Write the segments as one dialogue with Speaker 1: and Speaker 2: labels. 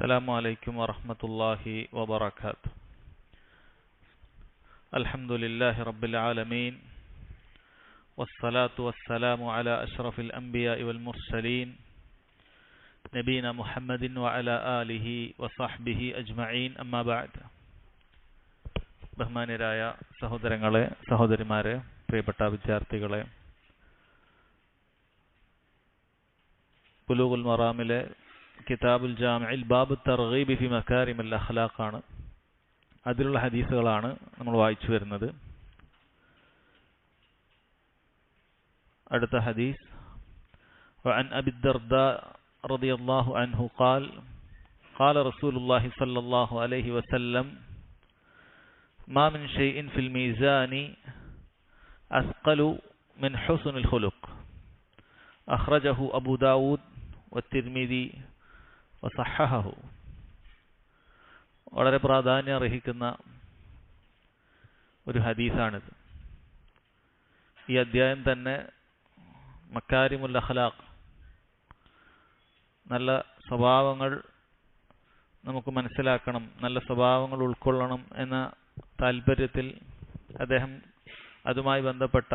Speaker 1: السلام عليكم ورحمة الله وبركاته. الحمد لله رب العالمين والصلاة والسلام على أشرف الأنبياء والمرسلين نبينا محمد وعلى آله وصحبه أجمعين أما بعد. ബഹുമാന്യരായ സഹോദരങ്ങളെ, സഹോദരിമാരെ, പ്രിയപ്പെട്ട വിദ്യാർത്ഥികളെ, ബുലൂഗുൽ മറാമിലെ കിതാബുൽ ജാമിഇൽ ബാബു തർഗീബ് ഫി മകാരിമിൽ അഖ്ലാഖ് ആണ്. അതിലുള്ള ഹദീസുകളാണ് നമ്മൾ വായിച്ചു വരുന്നത്. അടുത്ത ഹദീസ് വഅൻ അബി ദർദാ റളിയല്ലാഹു അൻഹു ഖാൽ ഖാല റസൂലുള്ളാഹി സ്വല്ലല്ലാഹു അലൈഹി വസല്ലം മാ മിൻ ഷൈഇൻ ഫിൽ മീസാനി അസ്ഖലു മിൻ ഹുസ്നിൽ ഖുലുഖ് അഖ്റജഹു അബൂ ദാവൂദ് വത്തിർമിദി വസഹഹഹു. വളരെ പ്രാധാന്യം അർഹിക്കുന്ന ഒരു ഹദീസാണിത്. ഈ അധ്യായം തന്നെ മക്കാരിമുൽ അഖ്ലാഖ്, നല്ല സ്വഭാവങ്ങൾ നമുക്ക് മനസ്സിലാക്കണം, നല്ല സ്വഭാവങ്ങൾ ഉൾക്കൊള്ളണം എന്ന താല്പര്യത്തിൽ അദ്ദേഹം അതുമായി ബന്ധപ്പെട്ട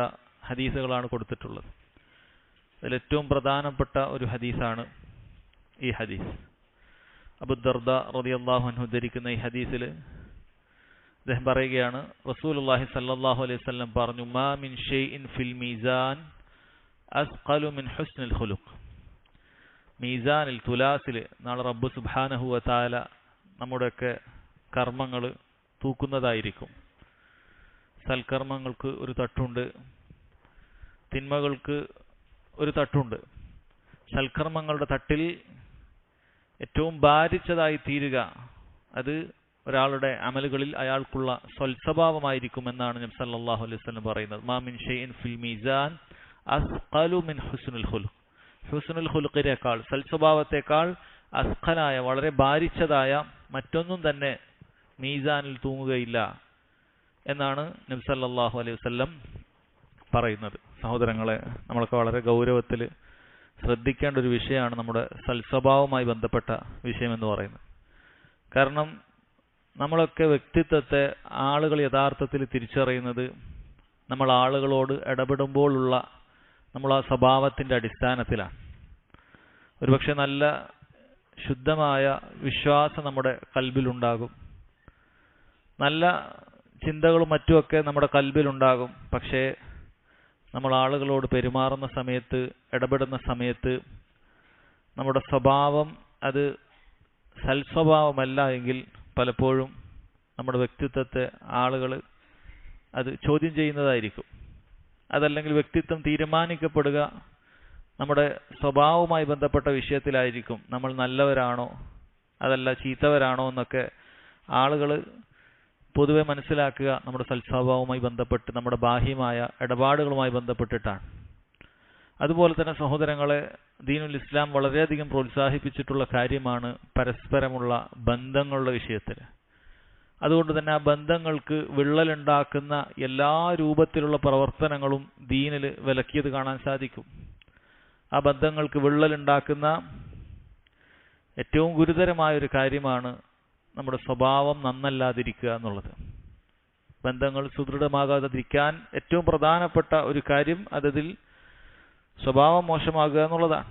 Speaker 1: ഹദീസുകളാണ് കൊടുത്തിട്ടുള്ളത്. അതിലേറ്റവും പ്രധാനപ്പെട്ട ഒരു ഹദീസാണ് ഈ ഹദീസ്. അബൂ ദർദാ റളിയല്ലാഹു അൻഹു ഉദ്ധരിക്കുന്ന ഈ ഹദീസിൽ അദ്ദേഹം പറയുകയാണ്, റസൂലുള്ളാഹി സ്വല്ലല്ലാഹു അലൈഹി വസല്ലം പറഞ്ഞു, മാ മിൻ ഷൈഇൻ ഫിൽ മീസാൻ അസ്ഖലു മിൻ ഹുസ്നിൽ ഖുലുഖ്. മീസാനിൽ, തുലാസിൽ നാളെ റബ്ബ് സുബ്ഹാനഹു വ തആല നമ്മുടെയൊക്കെ കർമ്മങ്ങൾ തൂക്കുന്നതായിരിക്കും. സൽക്കർമ്മങ്ങൾക്ക് ഒരു തട്ടുണ്ട്, തിന്മകൾക്ക് ഒരു തട്ടുണ്ട്. സൽക്കർമ്മങ്ങളുടെ തട്ടിൽ ഏറ്റവും ഭാരിച്ചതായി തീരുക അത് ഒരാളുടെ അമലുകളിൽ അയാൾക്കുള്ള സ്വൽസ്വഭാവമായിരിക്കുമെന്നാണ് നബി സല്ലല്ലാഹു അലൈഹി വസല്ലം പറയുന്നത്. മാ മിൻ ഷൈഇൻ ഫിൽ മീസാൻ അസ്ഖലു മിൻ ഹുസ്നുൽ ഖുലുഖ്. ഹുസ്നുൽ ഖുലുഖിനേക്കാൾ, സൽസ്വഭാവത്തെക്കാൾ അസ്ഖലായ, വളരെ ഭാരിച്ചതായ മറ്റൊന്നും തന്നെ മീസാനിൽ തൂങ്ങുകയില്ല എന്നാണ് നബി സല്ലല്ലാഹു അലൈഹി വസല്ലം പറയുന്നത്. സഹോദരങ്ങളെ, നമ്മളൊക്കെ വളരെ ഗൗരവത്തിൽ ശ്രദ്ധിക്കേണ്ട ഒരു വിഷയമാണ് നമ്മുടെ സൽസ്വഭാവവുമായി ബന്ധപ്പെട്ട വിഷയമെന്ന് പറയുന്നത്. കാരണം നമ്മളൊക്കെ വ്യക്തിത്വത്തെ ആളുകൾ യഥാർത്ഥത്തിൽ തിരിച്ചറിയുന്നത് നമ്മൾ ആളുകളോട് ഇടപെടുമ്പോഴുള്ള നമ്മൾ ആ സ്വഭാവത്തിൻ്റെ അടിസ്ഥാനത്തിലാണ്. ഒരുപക്ഷെ നല്ല ശുദ്ധമായ വിശ്വാസം നമ്മുടെ കൽബിലുണ്ടാകും, നല്ല ചിന്തകളും മറ്റുമൊക്കെ നമ്മുടെ കൽബിലുണ്ടാകും. പക്ഷേ നമ്മൾ ആളുകളോട് പെരുമാറുന്ന സമയത്ത്, ഇടപെടുന്ന സമയത്ത് നമ്മുടെ സ്വഭാവം അത് സൽസ്വഭാവമല്ല എങ്കിൽ പലപ്പോഴും നമ്മുടെ വ്യക്തിത്വത്തെ ആളുകൾ അത് ചോദ്യം ചെയ്യുന്നതായിരിക്കും. അതല്ലെങ്കിൽ വ്യക്തിത്വം തീരുമാനിക്കപ്പെടുക നമ്മുടെ സ്വഭാവവുമായി ബന്ധപ്പെട്ട വിഷയത്തിലായിരിക്കും. നമ്മൾ നല്ലവരാണോ അതല്ല ചീത്തവരാണോ എന്നൊക്കെ ആളുകൾ പൊതുവെ മനസ്സിലാക്കുക നമ്മുടെ സൽസ്വഭാവവുമായി ബന്ധപ്പെട്ട്, നമ്മുടെ ബാഹ്യമായ ഇടപാടുകളുമായി ബന്ധപ്പെട്ടിട്ടാണ്. അതുപോലെ തന്നെ സഹോദരങ്ങളെ, ദീനുൽ ഇസ്ലാം വളരെയധികം പ്രോത്സാഹിപ്പിച്ചിട്ടുള്ള കാര്യമാണ് പരസ്പരമുള്ള ബന്ധങ്ങളുടെ വിഷയത്തിൽ. അതുകൊണ്ട് തന്നെ ആ ബന്ധങ്ങൾക്ക് വിള്ളലുണ്ടാക്കുന്ന എല്ലാ രൂപത്തിലുള്ള പ്രവർത്തനങ്ങളും ദീനിൽ വിലക്കിയത് കാണാൻ സാധിക്കും. ആ ബന്ധങ്ങൾക്ക് വിള്ളലുണ്ടാക്കുന്ന ഏറ്റവും ഗുരുതരമായൊരു കാര്യമാണ് നമ്മുടെ സ്വഭാവം നന്നല്ലാതിരിക്കുക എന്നുള്ളത്. ബന്ധങ്ങൾ സുദൃഢമാകാതിരിക്കാൻ ഏറ്റവും പ്രധാനപ്പെട്ട ഒരു കാര്യം അതിൽ സ്വഭാവം മോശമാകുക എന്നുള്ളതാണ്.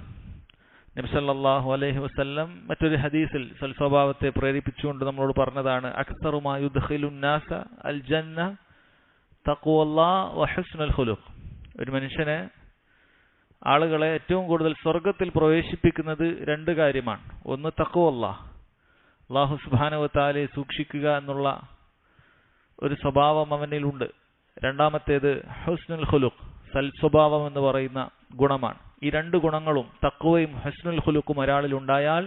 Speaker 1: നബി സല്ലല്ലാഹു അലൈഹി വസല്ലം മറ്റൊരു ഹദീസിൽ സൽസ്വഭാവത്തെ പ്രേരിപ്പിച്ചുകൊണ്ട് നമ്മളോട് പറഞ്ഞതാണ്, അക്സറു മാ യുദ്ഖിലുൻ നാസ അൽ ജന്ന തഖ്വല്ലാഹ് വ ഹുസ്നുൽ ഖുലുഖ്. ഒരു മനുഷ്യനെ, ആളുകളെ ഏറ്റവും കൂടുതൽ സ്വർഗത്തിൽ പ്രവേശിപ്പിക്കുന്നത് രണ്ട് കാര്യമാണ്. ഒന്ന് തഖ്വല്ലാഹ്, അല്ലാഹു സുബ്ഹാനഹു വ തആലയെ സൂക്ഷിക്കുക എന്നുള്ള ഒരു സ്വഭാവം അവനിലുണ്ട്. രണ്ടാമത്തേത് ഹുസ്നുൽ ഖുലുഖ്, സൽസ്വഭാവം എന്ന് പറയുന്ന ഗുണമാണ്. ഈ രണ്ട് ഗുണങ്ങളും, തഖ്വയും ഹുസ്നുൽ ഖുലുഖും ഒരാളിൽ ഉണ്ടായാൽ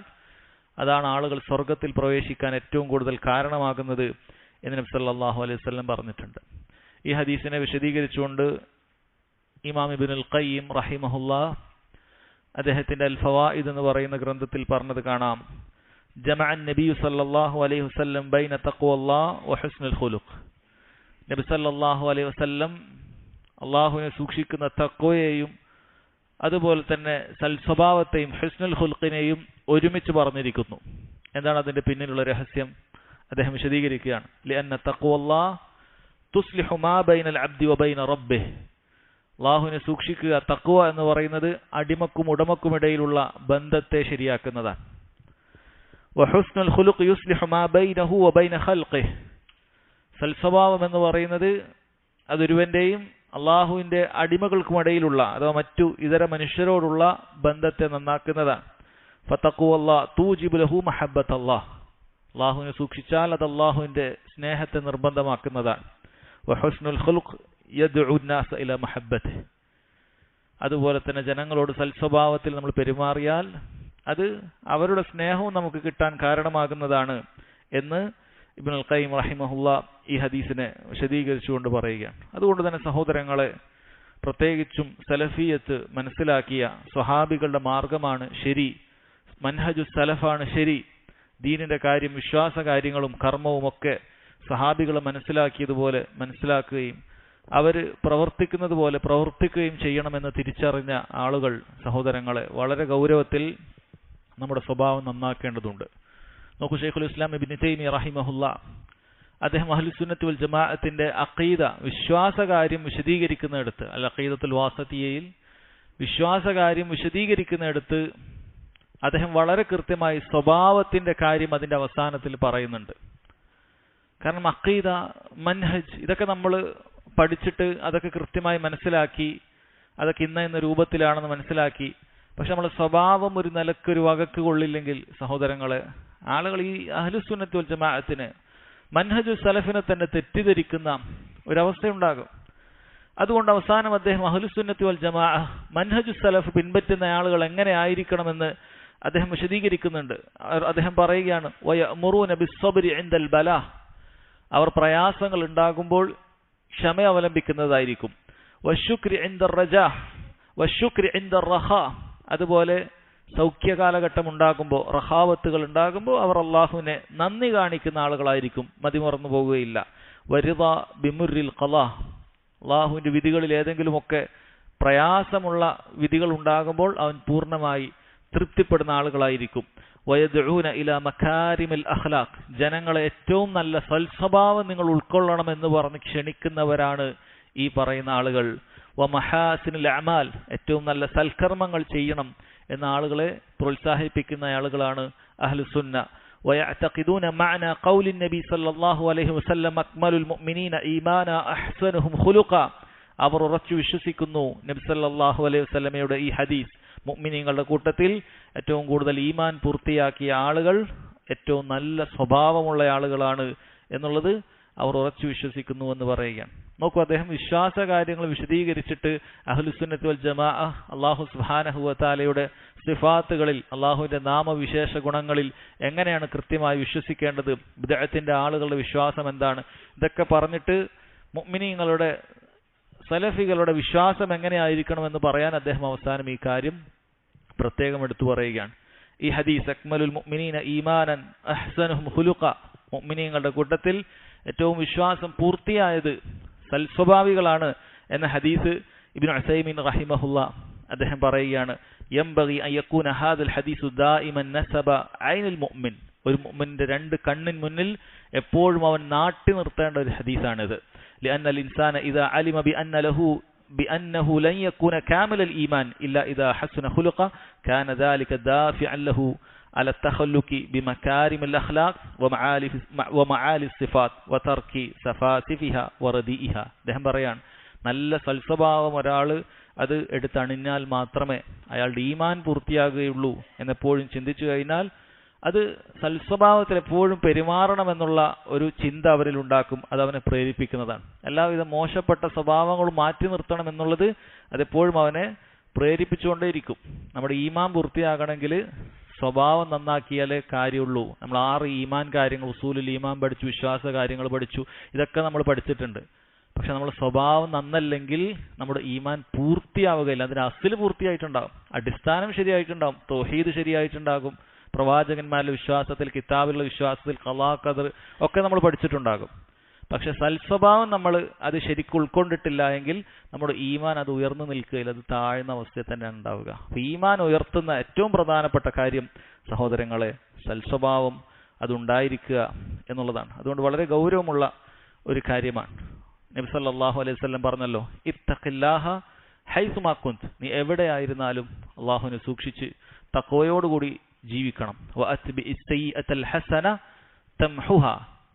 Speaker 1: അതാണ് ആളുകൾ സ്വർഗത്തിൽ പ്രവേശിക്കാൻ ഏറ്റവും കൂടുതൽ കാരണമാകുന്നത് എന്ന് നബി സല്ലല്ലാഹു അലൈഹി വസല്ലം പറഞ്ഞിട്ടുണ്ട്. ഈ ഹദീസിനെ വിശദീകരിച്ചുകൊണ്ട് ഇമാം ഇബ്നുൽ ഖയ്യിം റഹിമഹുല്ലാഹ് അദ്ദേഹത്തിന്റെ അൽ ഫവായിദ് എന്ന് പറയുന്ന ഗ്രന്ഥത്തിൽ പറഞ്ഞത് കാണാം, ജമഅൻ നബി സല്ലല്ലാഹു അലൈഹി വസല്ലം ബൈന തഖ്വല്ലാഹ് വ ഹുസ്നുൽ ഖുലുഖ്. നബി സല്ലല്ലാഹു അലൈഹി വസല്ലം അള്ളാഹുവിനെ സൂക്ഷിക്കുന്ന തഖ്വയെയും അതുപോലെ തന്നെ സൽസ്വഭാവത്തെയും ഹുസ്നുൽ ഖുൽഖിനെയും ഒരുമിച്ച് പറഞ്ഞിരിക്കുന്നു. എന്താണ് അതിന്റെ പിന്നിലുള്ള രഹസ്യം? അദ്ദേഹം വിശദീകരിക്കുകയാണ്. ലിഅന്ന തഖ്വല്ലാഹ് തുസ്ലിഹു മാ ബൈനൽ അബ്ദി വബൈന റബ്ബിഹി. അല്ലാഹുവിനെ സൂക്ഷിക്കുക, തഖ്വ എന്ന് പറയുന്നത് അടിമക്കും ഉടമക്കുമിടയിലുള്ള ബന്ധത്തെ ശരിയാക്കുന്നതാണ്. വഹുസ്നുൽ ഖുലുഖ് യുസ്ലിഹു മാ ബൈനഹു വബൈന ഖൽഖിഹി. സൽസ്വഭാവം എന്ന് പറയുന്നത് അതൊരുവന്റെയും അള്ളാഹുവിന്റെ അടിമകൾക്കുമിടയിലുള്ള അഥവാ മറ്റു ഇതര മനുഷ്യരോടുള്ള ബന്ധത്തെ നന്നാക്കുന്നതാണ്. ഫതഖ്വല്ലാഹ് തൂജിബു ലഹു മഹബ്ബത്തല്ലാഹ്. അള്ളാഹുവിനെ സൂക്ഷിച്ചാൽ അത് അള്ളാഹുവിന്റെ സ്നേഹത്തെ നിർബന്ധമാക്കുന്നതാണ്. വഹുസ്നുൽ ഖുലുഖ് യദ്ഉ അൻ-നാസ ഇലാ മഹബ്ബത്തിഹി. അതുപോലെ തന്നെ ജനങ്ങളോട് സൽസ്വഭാവത്തിൽ നമ്മൾ പെരുമാറിയാൽ അത് അവരുടെ സ്നേഹവും നമുക്ക് കിട്ടാൻ കാരണമാകുന്നതാണ് എന്ന് ഇബ്നുൽ ഖയ്യിം റഹിമഹുല്ലാ ഈ ഹദീസിനെ വിശദീകരിച്ചുകൊണ്ട് പറയുകയാണ്. അതുകൊണ്ട് തന്നെ സഹോദരങ്ങളെ, പ്രത്യേകിച്ചും സലഫിയത്ത് മനസ്സിലാക്കിയ സ്വഹാബികളുടെ മാർഗമാണ് ശരി, മൻഹജു സലഫാണ് ശരി. ദീനിന്റെ കാര്യം, വിശ്വാസ കാര്യങ്ങളും കർമ്മവും ഒക്കെ സ്വഹാബികൾ മനസ്സിലാക്കിയതുപോലെ മനസ്സിലാക്കുകയും അവർ പ്രവർത്തിക്കുന്നത് പോലെ പ്രവർത്തിക്കുകയും ചെയ്യണമെന്ന് തിരിച്ചറിഞ്ഞ ആളുകൾ, സഹോദരങ്ങളെ, വളരെ ഗൗരവത്തിൽ നമ്മുടെ സ്വഭാവം നന്നാക്കേണ്ടതുണ്ട്. നോക്കൂ, ശൈഖുൽ ഇസ്ലാം ഇബ്നു തൈമിയ്യ റഹിമഹുല്ലാ അദ്ദേഹം അഹ്ലുസുന്നത്ത് വൽ ജമാഅത്തിന്റെ അഖീദ, വിശ്വാസകാര്യം വിശദീകരിക്കുന്നിടത്ത്, അൽ അഖീദത്തുൽ വാസിത്തിയയിൽ വിശ്വാസകാര്യം വിശദീകരിക്കുന്നിടത്ത് അദ്ദേഹം വളരെ കൃത്യമായി സ്വഭാവത്തിന്റെ കാര്യം അതിന്റെ അവസാനത്തിൽ പറയുന്നുണ്ട്. കാരണം അഖീദ, മൻഹജ് ഇതൊക്കെ നമ്മൾ പഠിച്ചിട്ട് അതൊക്കെ കൃത്യമായി മനസ്സിലാക്കി, അതൊക്കെ ഇന്ന രൂപത്തിലാണെന്ന് മനസ്സിലാക്കി. പക്ഷെ നമ്മളെ സ്വഭാവം ഒരു നിലക്കൊരു വകക്ക് കൊള്ളില്ലെങ്കിൽ സഹോദരങ്ങളെ, ആളുകൾ ഈ അഹ്ലുസുന്നത്ത് വൽ ജമാഅത്തിനെ, മൻഹജു സലഫിനെ തന്നെ തെറ്റിദ്ധരിക്കുന്ന ഒരവസ്ഥയുണ്ടാകും. അതുകൊണ്ട് അവസാനം അദ്ദേഹം അഹ്ലുസുന്നത്ത് വൽ ജമാഅ, മൻഹജു സലഫ് പിൻപറ്റുന്ന ആളുകൾ എങ്ങനെ ആയിരിക്കണമെന്ന് അദ്ദേഹം വിശദീകരിക്കുന്നുണ്ട്. അദ്ദേഹം പറയുകയാണ്, വയഅ്മുറൂന ബിസ്സബ്രി ഇൻദൽ ബലാ. അവർ പ്രയാസങ്ങൾ ഉണ്ടാകുമ്പോൾ ക്ഷമ അവലംബിക്കുന്നതായിരിക്കും. വശുക്രി ഇൻദർ റജാ വശുക്രി ഇൻദർ റഖാ. അതുപോലെ സൗഖ്യകാലഘട്ടം ഉണ്ടാകുമ്പോൾ, റഹാവത്തുകൾ ഉണ്ടാകുമ്പോൾ അവർ അള്ളാഹുവിനെ നന്ദി കാണിക്കുന്ന ആളുകളായിരിക്കും, മതിമറന്നു പോവുകയില്ല. വരിദാ ബിമുറിൽ ഖലാ. അള്ളാഹുവിന്റെ വിധികളിൽ ഏതെങ്കിലുമൊക്കെ പ്രയാസമുള്ള വിധികൾ ഉണ്ടാകുമ്പോൾ അവൻ പൂർണ്ണമായി തൃപ്തിപ്പെടുന്ന ആളുകളായിരിക്കും. വയദ്ഊന ഇലാ മകാരിമിൽ അഖ്ലാഖ്. ജനങ്ങളെ ഏറ്റവും നല്ല സൽസ്വഭാവം നിങ്ങൾ ഉൾക്കൊള്ളണം എന്ന് പറഞ്ഞ് ക്ഷണിക്കുന്നവരാണ് ഈ പറയുന്ന ആളുകൾ. വമഹാസിനുൽ അമാൽ. ഏറ്റവും നല്ല സൽക്കർമ്മങ്ങൾ ചെയ്യണം എന്ന ആളുകളെ പ്രോത്സാഹിപ്പിക്കുന്ന ആളുകളാണ് അഹ്ലുസുന്ന. വയഅതഖിദൂന മഅന ഖൗലി നബി സല്ലല്ലാഹു അലൈഹി വസല്ലം അക്മലുൽ മുഅ്മിനീന ഈമാന അഹ്സനുഹും ഖുലുഖ. അവർ ഉറച്ചു വിശ്വസിക്കുന്നു നബി സല്ലല്ലാഹു അലൈഹി വസല്ലമയുടെ ഈ ഹദീസ്, മുഅ്മിനീങ്ങളുടെ കൂട്ടത്തിൽ ഏറ്റവും കൂടുതൽ ഈമാൻ പൂർത്തിയാക്കിയ ആളുകൾ ഏറ്റവും നല്ല സ്വഭാവമുള്ള ആളുകളാണ് എന്നുള്ളത് അവർ ഉറച്ചു വിശ്വസിക്കുന്നു എന്ന് പറയുകയാണ്. നോക്കൂ, അദ്ദേഹം വിശ്വാസ കാര്യങ്ങൾ വിശദീകരിച്ചിട്ട് അഹ്ലുസുന്നത്ത് വൽ ജമാഅ അല്ലാഹു സുബ്ഹാനഹു വ തആലയുടെ സിഫാത്തുകളിൽ, അല്ലാഹുവിന്റെ നാമവിശേഷ ഗുണങ്ങളിൽ എങ്ങനെയാണ് കൃത്യമായി വിശ്വസിക്കേണ്ടത്, ബിദ്അത്തിന്റെ ആളുകളുടെ വിശ്വാസം എന്താണ്, ഇതൊക്കെ പറഞ്ഞിട്ട് മുഅ്മിനീങ്ങളുടെ സലഫികളുടെ വിശ്വാസം എങ്ങനെയായിരിക്കണമെന്ന് പറയാൻ അദ്ദേഹം അവസാനം ഈ കാര്യം പ്രത്യേകം എടുത്തു പറയുകയാണ്. ഈ ഹദീസ്, അക്മലുൽ മുഅ്മിനീന ഈമാനൻ അഹ്സനുഹും ഖുലുഖ, മുഅ്മിനീങ്ങളുടെ കൂട്ടത്തിൽ ഏറ്റവും വിശ്വാസം പൂർത്തിയായത് സൽസ്വഭാവികളാണ് എന്ന ഹദീസ് ഇബ്നു ഉസൈമീൻ റഹിമഹുല്ലാ അദ്ദേഹം പറയുകയാണ്, യംബഗി അൻ യകൂന ഹാദൽ ഹദീസു ദായിമൻ നസബ ഐനുൽ മുഅ്മിൻ. ഒരു മുഅ്മിന്റെ രണ്ട് കണ്ണിൻ മുന്നിൽ എപ്പോഴും അവൻ നാട്ടി നിർത്തേണ്ട ഒരു ഹദീസാണിത്. لأن الإنسان إذا علم بأنه لن يكون كامل الإيمان إلا إذا حسن خلقه كان ذلك دافعا له على التخلق بمكارم الأخلاق ومعالي الصفات وترك سفاسفها ورديئها. അദ്ദേഹം പറയാണ്, നല്ല സൽസ്വഭാവം ഒരാൾ അത് എടുത്തണിഞ്ഞാൽ മാത്രമേ അയാളുടെ ഈമാൻ പൂർത്തിയാകുകയുള്ളൂ എന്നെപ്പോഴും ചിന്തിച്ചു കഴിഞ്ഞാൽ അത് സൽസ്വഭാവത്തിൽ എപ്പോഴും പെരുമാറണമെന്നുള്ള ഒരു ചിന്ത അവരിൽ ഉണ്ടാക്കും. അത് അവനെ പ്രേരിപ്പിക്കുന്നതാണ്. എല്ലാവിധ മോശപ്പെട്ട സ്വഭാവങ്ങളും മാറ്റി നിർത്തണം എന്നുള്ളത് അതെപ്പോഴും അവനെ പ്രേരിപ്പിച്ചുകൊണ്ടേയിരിക്കും. നമ്മുടെ ഈമാൻ പൂർത്തിയാകണമെങ്കിൽ സ്വഭാവം നന്നാക്കിയാലേ കാര്യമുള്ളൂ. നമ്മൾ 6 ഈമാൻ കാര്യങ്ങൾ, ഉസൂലുൽ ഈമാൻ പഠിച്ചു, വിശ്വാസ കാര്യങ്ങൾ പഠിച്ചു, ഇതൊക്കെ നമ്മൾ പഠിച്ചിട്ടുണ്ട്. പക്ഷെ നമ്മുടെ സ്വഭാവം നന്നല്ലെങ്കിൽ നമ്മുടെ ഈമാൻ പൂർത്തിയാവുകയില്ല. അതിന് അസ്ല് പൂർത്തിയായിട്ടുണ്ടാകും, അടിസ്ഥാനം ശരിയായിട്ടുണ്ടാകും, തൗഹീദ് ശരിയായിട്ടുണ്ടാകും, പ്രവാചകന്മാരുടെ വിശ്വാസത്തിൽ, കിതാബിലുള്ള വിശ്വാസത്തിൽ, ഖളാ ഖദർ ഒക്കെ നമ്മൾ പഠിച്ചിട്ടുണ്ടാകും. പക്ഷെ സൽസ്വഭാവം നമ്മൾ അത് ശരിക്കും ഉൾക്കൊണ്ടിട്ടില്ല എങ്കിൽ നമ്മുടെ ഈമാൻ അത് ഉയർന്നു നിൽക്കുകയില്ല, അത് താഴ്ന്ന അവസ്ഥയിൽ തന്നെയാണ് ഉണ്ടാവുക. അപ്പൊ ഈമാൻ ഉയർത്തുന്ന ഏറ്റവും പ്രധാനപ്പെട്ട കാര്യം സഹോദരങ്ങളെ സൽസ്വഭാവം അതുണ്ടായിരിക്കുക എന്നുള്ളതാണ്. അതുകൊണ്ട് വളരെ ഗൗരവമുള്ള ഒരു കാര്യമാണ്. നബി സല്ലല്ലാഹു അലൈഹി വസല്ലം പറഞ്ഞല്ലോ, ഇത്തഖില്ലാഹ ഹൈസുമാ കുന്ത്, നീ എവിടെയായിരുന്നാലും അള്ളാഹുവിനെ സൂക്ഷിച്ച് തഖ്വയോടുകൂടി ജീവിക്കണം. വഅത്ബിഇ സയ്യിഅത്തൽ ഹസന തംഹുഹ,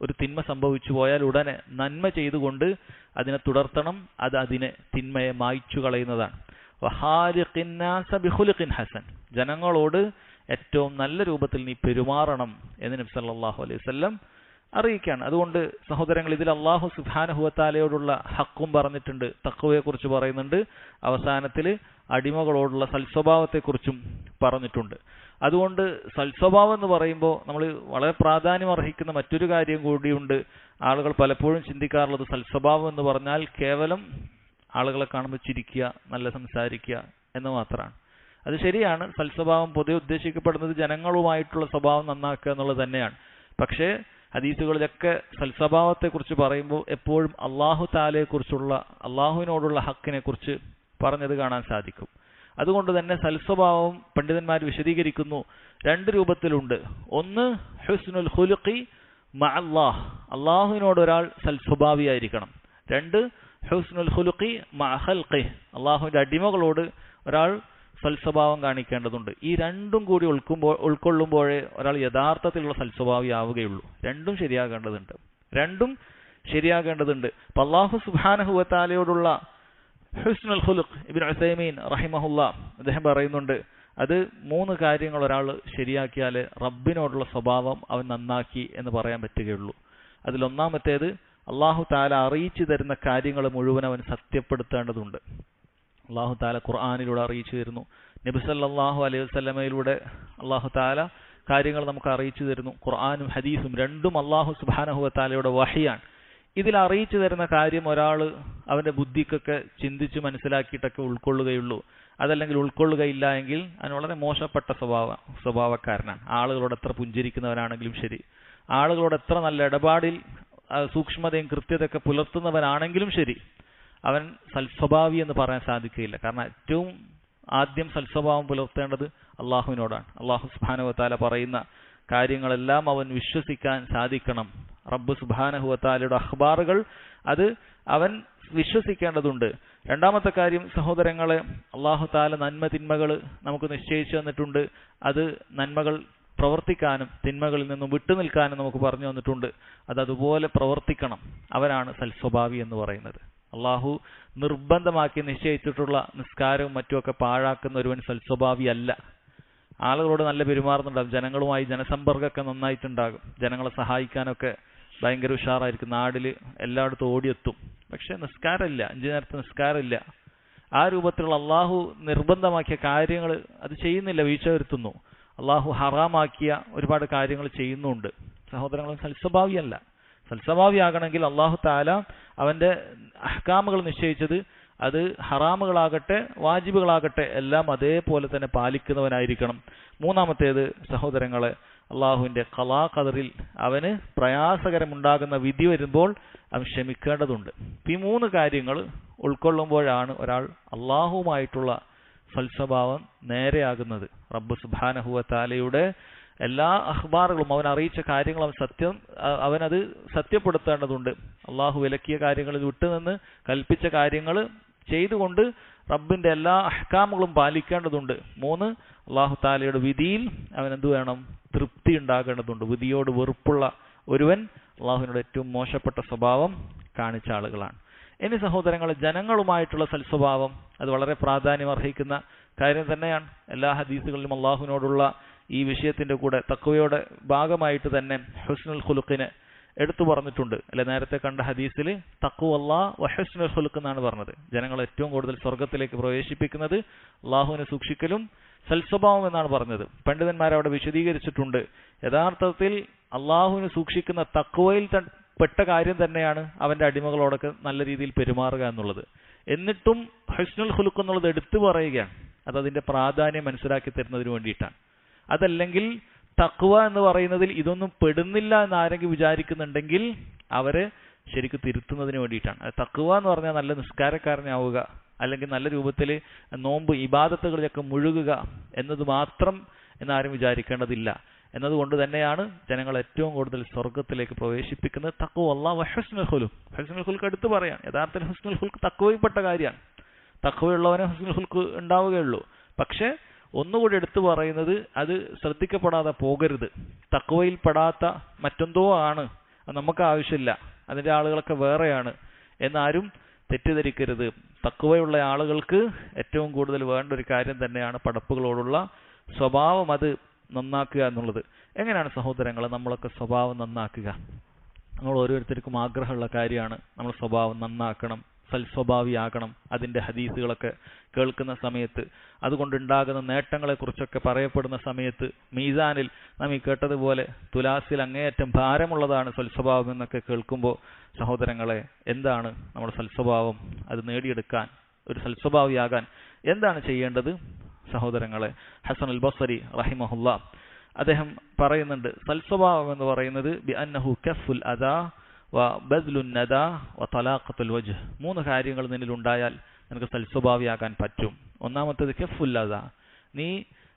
Speaker 1: ഒരു തിന്മ സംഭവിച്ചു പോയാൽ ഉടനെ നന്മ ചെയ്തുകൊണ്ട് അതിനെ തുടർത്തണം, അത് അതിനെ തിന്മയെ മായ്ച്ചു കളയുന്നതാണ്. വഹാലിഖിൻ നാസ ബിഖുലുഖിൻ ഹസൻ, ജനങ്ങളോട് ഏറ്റവും നല്ല രൂപത്തിൽ നീ പെരുമാറണം എന്ന് നബി സല്ലല്ലാഹു അലൈഹി വസല്ലം അറിയിക്കുകയാണ്. അതുകൊണ്ട് സഹോദരങ്ങൾ, ഇതിൽ അല്ലാഹു സുബ്ഹാനഹു വ തആലയോടുള്ള ഹക്കും പറഞ്ഞിട്ടുണ്ട്, തഖ്വയെക്കുറിച്ച് പറയുന്നുണ്ട്, അവസാനത്തിൽ അടിമകളോടുള്ള സൽസ്വഭാവത്തെക്കുറിച്ചും പറഞ്ഞിട്ടുണ്ട്. അതുകൊണ്ട് സൽസ്വഭാവം എന്ന് പറയുമ്പോൾ നമ്മൾ വളരെ പ്രാധാന്യം അർഹിക്കുന്ന മറ്റൊരു കാര്യം കൂടിയുണ്ട്. ആളുകൾ പലപ്പോഴും ചിന്തിക്കാറുള്ളത് സൽസ്വഭാവം എന്ന് പറഞ്ഞാൽ കേവലം ആളുകളെ കാണുമ്പോൾ ചിരിക്കുക, നല്ല സംസാരിക്കുക എന്ന് മാത്രമാണ്. അത് ശരിയാണ്, സൽസ്വഭാവം പൊതുവെ ഉദ്ദേശിക്കപ്പെടുന്നത് ജനങ്ങളുമായിട്ടുള്ള സ്വഭാവം നന്നാക്കുക എന്നുള്ളത് തന്നെയാണ്. പക്ഷേ ഹദീസുകളിലൊക്കെ സൽസ്വഭാവത്തെക്കുറിച്ച് പറയുമ്പോൾ എപ്പോഴും അള്ളാഹു താലയെക്കുറിച്ചുള്ള, അള്ളാഹുവിനോടുള്ള ഹക്കിനെ കുറിച്ച് പറഞ്ഞത് കാണാൻ സാധിക്കും. അതുകൊണ്ട് തന്നെ സൽസ്വഭാവം പണ്ഡിതന്മാർ വിശദീകരിക്കുന്നു, രണ്ട് രൂപത്തിലുണ്ട്. ഒന്ന് ഹുസ്നുൽ ഖുലുഖി മഅല്ലാഹ്, അള്ളാഹുവിനോട് ഒരാൾ സൽസ്വഭാവിയായിരിക്കണം. രണ്ട് ഹുസ്നുൽ ഖുലുഖി മഅ ഖൽഖിഹി, അള്ളാഹുവിന്റെ അടിമകളോട് ഒരാൾ സൽസ്വഭാവം കാണിക്കേണ്ടതുണ്ട്. ഈ രണ്ടും കൂടി ഉൾക്കൊള്ളുമ്പോഴേ ഒരാൾ യഥാർത്ഥത്തിലുള്ള സൽസ്വഭാവിയാവുകയുള്ളൂ. രണ്ടും ശരിയാകേണ്ടതുണ്ട്. അപ്പൊ അല്ലാഹു സുബ്ഹാനഹു വ തആലയോടുള്ള ഹുസ്നുൽ ഖുലുഖ്, ഇബ്നു ഉസൈമീൻ റഹിമഹുല്ലാഹ് അദ്ദേഹം പറയുന്നുണ്ട്, അത് 3 കാര്യങ്ങൾ ഒരാൾ ശരിയാക്കിയാലേ റബ്ബിനോടുള്ള സ്വഭാവം അവൻ നന്നാക്കി എന്ന് പറയാൻ പറ്റുകയുള്ളൂ. അതിലൊന്നാമത്തേത് അല്ലാഹു തആല അറിയിച്ചു തരുന്ന കാര്യങ്ങൾ മുഴുവൻ അവൻ സത്യപ്പെടുത്തേണ്ടതുണ്ട്. അല്ലാഹു തആല ഖുർആനിലൂടെ അറിയിച്ചു തരുന്നു, നബി സല്ലല്ലാഹു അലൈഹി വസല്ലമയിലൂടെ അല്ലാഹു തആല കാര്യങ്ങൾ നമുക്ക് അറിയിച്ചു തരുന്നു. ഖുർആനും ഹദീസും രണ്ടും അല്ലാഹു സുബ്ഹാനഹു വ തആലയുടെ വഹിയാണ്. ഇതിൽ അറിയിച്ചു തരുന്ന കാര്യം ഒരാൾ അവന്റെ ബുദ്ധിക്കൊക്കെ ചിന്തിച്ച് മനസ്സിലാക്കിയിട്ടൊക്കെ ഉൾക്കൊള്ളുകയുള്ളൂ. അതല്ലെങ്കിൽ ഉൾക്കൊള്ളുകയില്ല എങ്കിൽ അവൻ വളരെ മോശപ്പെട്ട സ്വഭാവക്കാരനാണ്. ആളുകളോട് എത്ര പുഞ്ചിരിക്കുന്നവനാണെങ്കിലും ശരി, ആളുകളോട് എത്ര നല്ല ഇടപാടിൽ സൂക്ഷ്മതയും കൃത്യതയൊക്കെ പുലർത്തുന്നവനാണെങ്കിലും ശരി, അവൻ സൽസ്വഭാവി എന്ന് പറയാൻ സാധിക്കുകയില്ല. കാരണം ഏറ്റവും ആദ്യം സൽസ്വഭാവം പുലർത്തേണ്ടത് അള്ളാഹുവിനോടാണ്. അള്ളാഹു സുബ്ഹാനഹു വ തആല പറയുന്ന കാര്യങ്ങളെല്ലാം അവൻ വിശ്വസിക്കാൻ സാധിക്കണം. റബ്ബ് സുബ്ഹാനഹു വ തആലയുടെ അഖ്ബാറുകൾ അത് അവൻ വിശ്വസിക്കേണ്ടതുണ്ട്. രണ്ടാമത്തെ കാര്യം സഹോദരങ്ങളെ, അള്ളാഹു തആല നന്മ തിന്മകൾ നമുക്ക് നിശ്ചയിച്ചു തന്നിട്ടുണ്ട്. അത് നന്മകൾ പ്രവർത്തിക്കാനും തിന്മകളിൽ നിന്നും വിട്ടുനിൽക്കാനും നമുക്ക് പറഞ്ഞു തന്നിട്ടുണ്ട്. അതുപോലെ പ്രവർത്തിക്കണം. അവനാണ് സൽസ്വഭാവി എന്ന് പറയുന്നത്. അള്ളാഹു നിർബന്ധമാക്കി നിശ്ചയിച്ചിട്ടുള്ള നിസ്കാരവും മറ്റുമൊക്കെ പാഴാക്കുന്ന ഒരുവൻ സൽസ്വഭാവി അല്ല. ആളുകളോട് നല്ല പെരുമാറുന്നുണ്ടാകും, ജനങ്ങളുമായി ജനസമ്പർക്കമൊക്കെ നന്നായിട്ടുണ്ടാകും, ജനങ്ങളെ സഹായിക്കാനൊക്കെ ഭയങ്കര ഉഷാറായിരിക്കും, നാടിൽ എല്ലായിടത്തും ഓടിയെത്തും. പക്ഷെ നിസ്കാരമില്ല, 5 നേരത്തെ നിസ്കാരമില്ല. ആ രൂപത്തിലുള്ള അള്ളാഹു നിർബന്ധമാക്കിയ കാര്യങ്ങൾ അത് ചെയ്യുന്നില്ല, വീഴ്ച വരുത്തുന്നു. അള്ളാഹു ഹറാമാക്കിയ ഒരുപാട് കാര്യങ്ങൾ ചെയ്യുന്നുണ്ട്. സഹോദരങ്ങൾ, സൽസ്വഭാവിയല്ല. സൽസ്വഭാവിയാകണമെങ്കിൽ അള്ളാഹു തആല അവന്റെ അഹ്കാമുകൾ നിശ്ചയിച്ചത് അത് ഹറാമുകളാകട്ടെ വാജിബുകളാകട്ടെ എല്ലാം അതേപോലെ തന്നെ പാലിക്കുന്നവനായിരിക്കണം. മൂന്നാമത്തേത് സഹോദരങ്ങളെ, അള്ളാഹുവിന്റെ ഖളാ ഖദറിൽ അവന് പ്രയാസകരമുണ്ടാകുന്ന വിധി വരുമ്പോൾ അവൻ ക്ഷമിക്കേണ്ടതുണ്ട്. ഈ 3 കാര്യങ്ങൾ ഉൾക്കൊള്ളുമ്പോഴാണ് ഒരാൾ അള്ളാഹുവുമായിട്ടുള്ള സൽസ്വഭാവം നേരെയാകുന്നത്. റബ്ബ് സുബ്ഹാനഹു വ തആലയുടെ എല്ലാ അഖ്ബാറുകളും അവൻ അറിയിച്ച കാര്യങ്ങൾ അവനത് സത്യപ്പെടുത്തേണ്ടതുണ്ട്. അള്ളാഹു വിലക്കിയ കാര്യങ്ങളിൽ വിട്ടുനിന്ന് കൽപ്പിച്ച കാര്യങ്ങൾ ചെയ്തുകൊണ്ട് റബ്ബിന്റെ എല്ലാ അഹ്കാമുകളും പാലിക്കേണ്ടതുണ്ട്. 3, അള്ളാഹു തആലയുടെ വിധിയിൽ അവൻ എന്ത് വേണം? തൃപ്തി ഉണ്ടാകേണ്ടതുണ്ട്. വിധിയോട് വെറുപ്പുള്ള ഒരുവൻ അള്ളാഹുവിനോട് ഏറ്റവും മോശപ്പെട്ട സ്വഭാവം കാണിച്ച ആളുകളാണ്. ഇനി സഹോദരങ്ങളെ, ജനങ്ങളുമായിട്ടുള്ള സൽസ്വഭാവം അത് വളരെ പ്രാധാന്യം അർഹിക്കുന്ന കാര്യം തന്നെയാണ്. എല്ലാ ഹദീസുകളിലും അള്ളാഹുവിനോടുള്ള ഈ വിഷയത്തിന്റെ കൂടെ തഖ്വയുടെ ഭാഗമായിട്ട് തന്നെ ഹുസ്നുൽ ഖുലുഖിനെ എടുത്തു പറഞ്ഞിട്ടുണ്ട്. അല്ലെ, നേരത്തെ കണ്ട ഹദീസിൽ തഖ്വല്ലാഹ് വ ഹുസ്നുൽ ഖുലുഖ് എന്നാണ് പറഞ്ഞത്. ജനങ്ങളെ ഏറ്റവും കൂടുതൽ സ്വർഗത്തിലേക്ക് പ്രവേശിപ്പിക്കുന്നത് അള്ളാഹുവിനെ സൂക്ഷിക്കലും സൽസ്വഭാവം എന്നാണ് പറഞ്ഞത്. പണ്ഡിതന്മാർ അവിടെ വിശദീകരിച്ചിട്ടുണ്ട്, യഥാർത്ഥത്തിൽ അള്ളാഹുവിനെ സൂക്ഷിക്കുന്ന തഖ്വയിൽ പെട്ട കാര്യം തന്നെയാണ് അവന്റെ അടിമകളോടൊക്കെ നല്ല രീതിയിൽ പെരുമാറുക എന്നുള്ളത്. എന്നിട്ടും ഹുസ്നുൽ ഖുലുഖ് എന്നുള്ളത് എടുത്തു പറയുകയാണ്. അതിന്റെ പ്രാധാന്യം മനസ്സിലാക്കി തരുന്നതിന് വേണ്ടിയിട്ടാണ്. അതല്ലെങ്കിൽ തഖ്വ എന്ന് പറയുന്നതിൽ ഇതൊന്നും പെടുന്നില്ല എന്ന് ആരെങ്കിലും വിചാരിക്കുന്നുണ്ടെങ്കിൽ അവരെ ശരിക്കും തിരുത്തുന്നതിന് വേണ്ടിയിട്ടാണ്. തഖ്വ എന്ന് പറഞ്ഞാൽ നല്ല നിസ്കാരക്കാരനാവുക, അല്ലെങ്കിൽ നല്ല രൂപത്തിൽ നോമ്പ് ഇബാദത്തുകളിലൊക്കെ മുഴുകുക എന്നത് മാത്രം എന്നാരും വിചാരിക്കേണ്ടതില്ല. എന്നതുകൊണ്ട് തന്നെയാണ് ജനങ്ങൾ ഏറ്റവും കൂടുതൽ സ്വർഗത്തിലേക്ക് പ്രവേശിപ്പിക്കുന്നത് തഖ്വ വ ഹുസ്നുൽ ഖുലുഖ്. ഹുസ്നുൽ ഖുലുഖ് എടുത്ത് പറയാൻ, യഥാർത്ഥത്തിൽ ഹുസ്നുൽ ഖുലുഖ് തഖ്വയിൽപ്പെട്ട കാര്യമാണ്. തഖ്വയുള്ളവനെ ഹുസ്നുൽ ഖുലുഖ് ഉണ്ടാവുകയുള്ളൂ. പക്ഷേ ഒന്നുകൂടി എടുത്തു പറയുന്നത് അത് ശ്രദ്ധിക്കപ്പെടാതെ പോകരുത്. തഖ്വയിൽ പെടാത്ത മറ്റെന്തോ ആണ്, അത് നമുക്ക് ആവശ്യമില്ല, അതിൻ്റെ ആളുകളൊക്കെ വേറെയാണ് എന്നാരും തെറ്റിദ്ധരിക്കരുത്. തഖ്വയുള്ള ആളുകൾക്ക് ഏറ്റവും കൂടുതൽ വേണ്ട ഒരു കാര്യം തന്നെയാണ് പടപ്പുകളോടുള്ള സ്വഭാവം, അത് നന്നാക്കുക എന്നുള്ളത്. എങ്ങനെയാണ് സഹോദരങ്ങളെ നമ്മളൊക്കെ സ്വഭാവം നന്നാക്കുക? നമ്മൾ ഓരോരുത്തർക്കും ആഗ്രഹമുള്ള കാര്യമാണ് നമ്മൾ സ്വഭാവം നന്നാക്കണം, സൽസ്വഭാവിയാകണം. അതിൻ്റെ ഹദീസുകളൊക്കെ കേൾക്കുന്ന സമയത്ത്, അതുകൊണ്ടുണ്ടാകുന്ന നേട്ടങ്ങളെക്കുറിച്ചൊക്കെ പറയപ്പെടുന്ന സമയത്ത്, മീസാനിൽ നാം ഈ കേട്ടതുപോലെ തുലാസിൽ അങ്ങേയറ്റം ഭാരമുള്ളതാണ് സൽസ്വഭാവം എന്നൊക്കെ കേൾക്കുമ്പോൾ സഹോദരങ്ങളെ, എന്താണ് നമ്മുടെ സൽസ്വഭാവം? അത് നേടിയെടുക്കാൻ, ഒരു സൽസ്വഭാവിയാകാൻ എന്താണ് ചെയ്യേണ്ടത്? സഹോദരങ്ങളെ, ഹസൻ അൽ ബസ്രി റഹിമഹുല്ലാ അദ്ദേഹം പറയുന്നുണ്ട്, സൽസ്വഭാവം എന്ന് പറയുന്നത് ബി അന്നഹു കഫുൽ അദാ വ ബദ്ലുൻ നദാ വ തലാഖത്തുൽ വജ്ഹ്. 3 കാര്യങ്ങൾ നിന്നിലുണ്ടായാൽ നിനക്ക് സൽസ്വഭാവിയാകാൻ പറ്റും. ഒന്നാമത്തേത് കഫുൽ അദാ,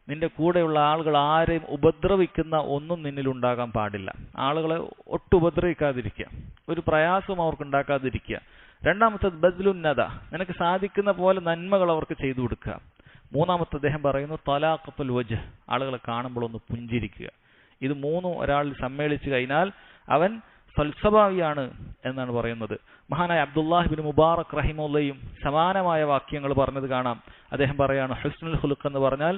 Speaker 1: നിന്റെ കൂടെയുള്ള ആളുകൾ ആരെയും ഉപദ്രവിക്കുന്ന ഒന്നും നിന്നിലുണ്ടാകാൻ പാടില്ല. ആളുകളെ ഒട്ടും ഉപദ്രവിക്കാതിരിക്കുക, ഒരു പ്രയാസം അവർക്ക് ഉണ്ടാക്കാതിരിക്കുക. രണ്ടാമത്തേത് ബദ്ലുൻ നദാ, നിനക്ക് സാധിക്കുന്ന പോലെ നന്മകൾ അവർക്ക് ചെയ്തു കൊടുക്കുക. മൂന്നാമത്തെ അദ്ദേഹം പറയുന്നു തലാഖത്തുൽ വജ്ഹ്, ആളുകളെ കാണുമ്പോൾ ഒന്ന് പുഞ്ചിരിക്കുക. ഇത് 3 ഒരാളിൽ സമ്മേളിച്ചു കഴിഞ്ഞാൽ അവൻ സൽസ്വഭാവിയാണ് എന്നാണ് പറയുന്നത്. മഹാനായ അബ്ദുല്ലാഹ് ഇബ്നു മുബാറക് റഹിമഹുല്ലയും സമാനമായ വാക്യങ്ങൾ പറഞ്ഞത് കാണാം. അദ്ദേഹം പറയാണ്, ഹുസ്നുൽ ഖുലുഖ് എന്ന് പറഞ്ഞാൽ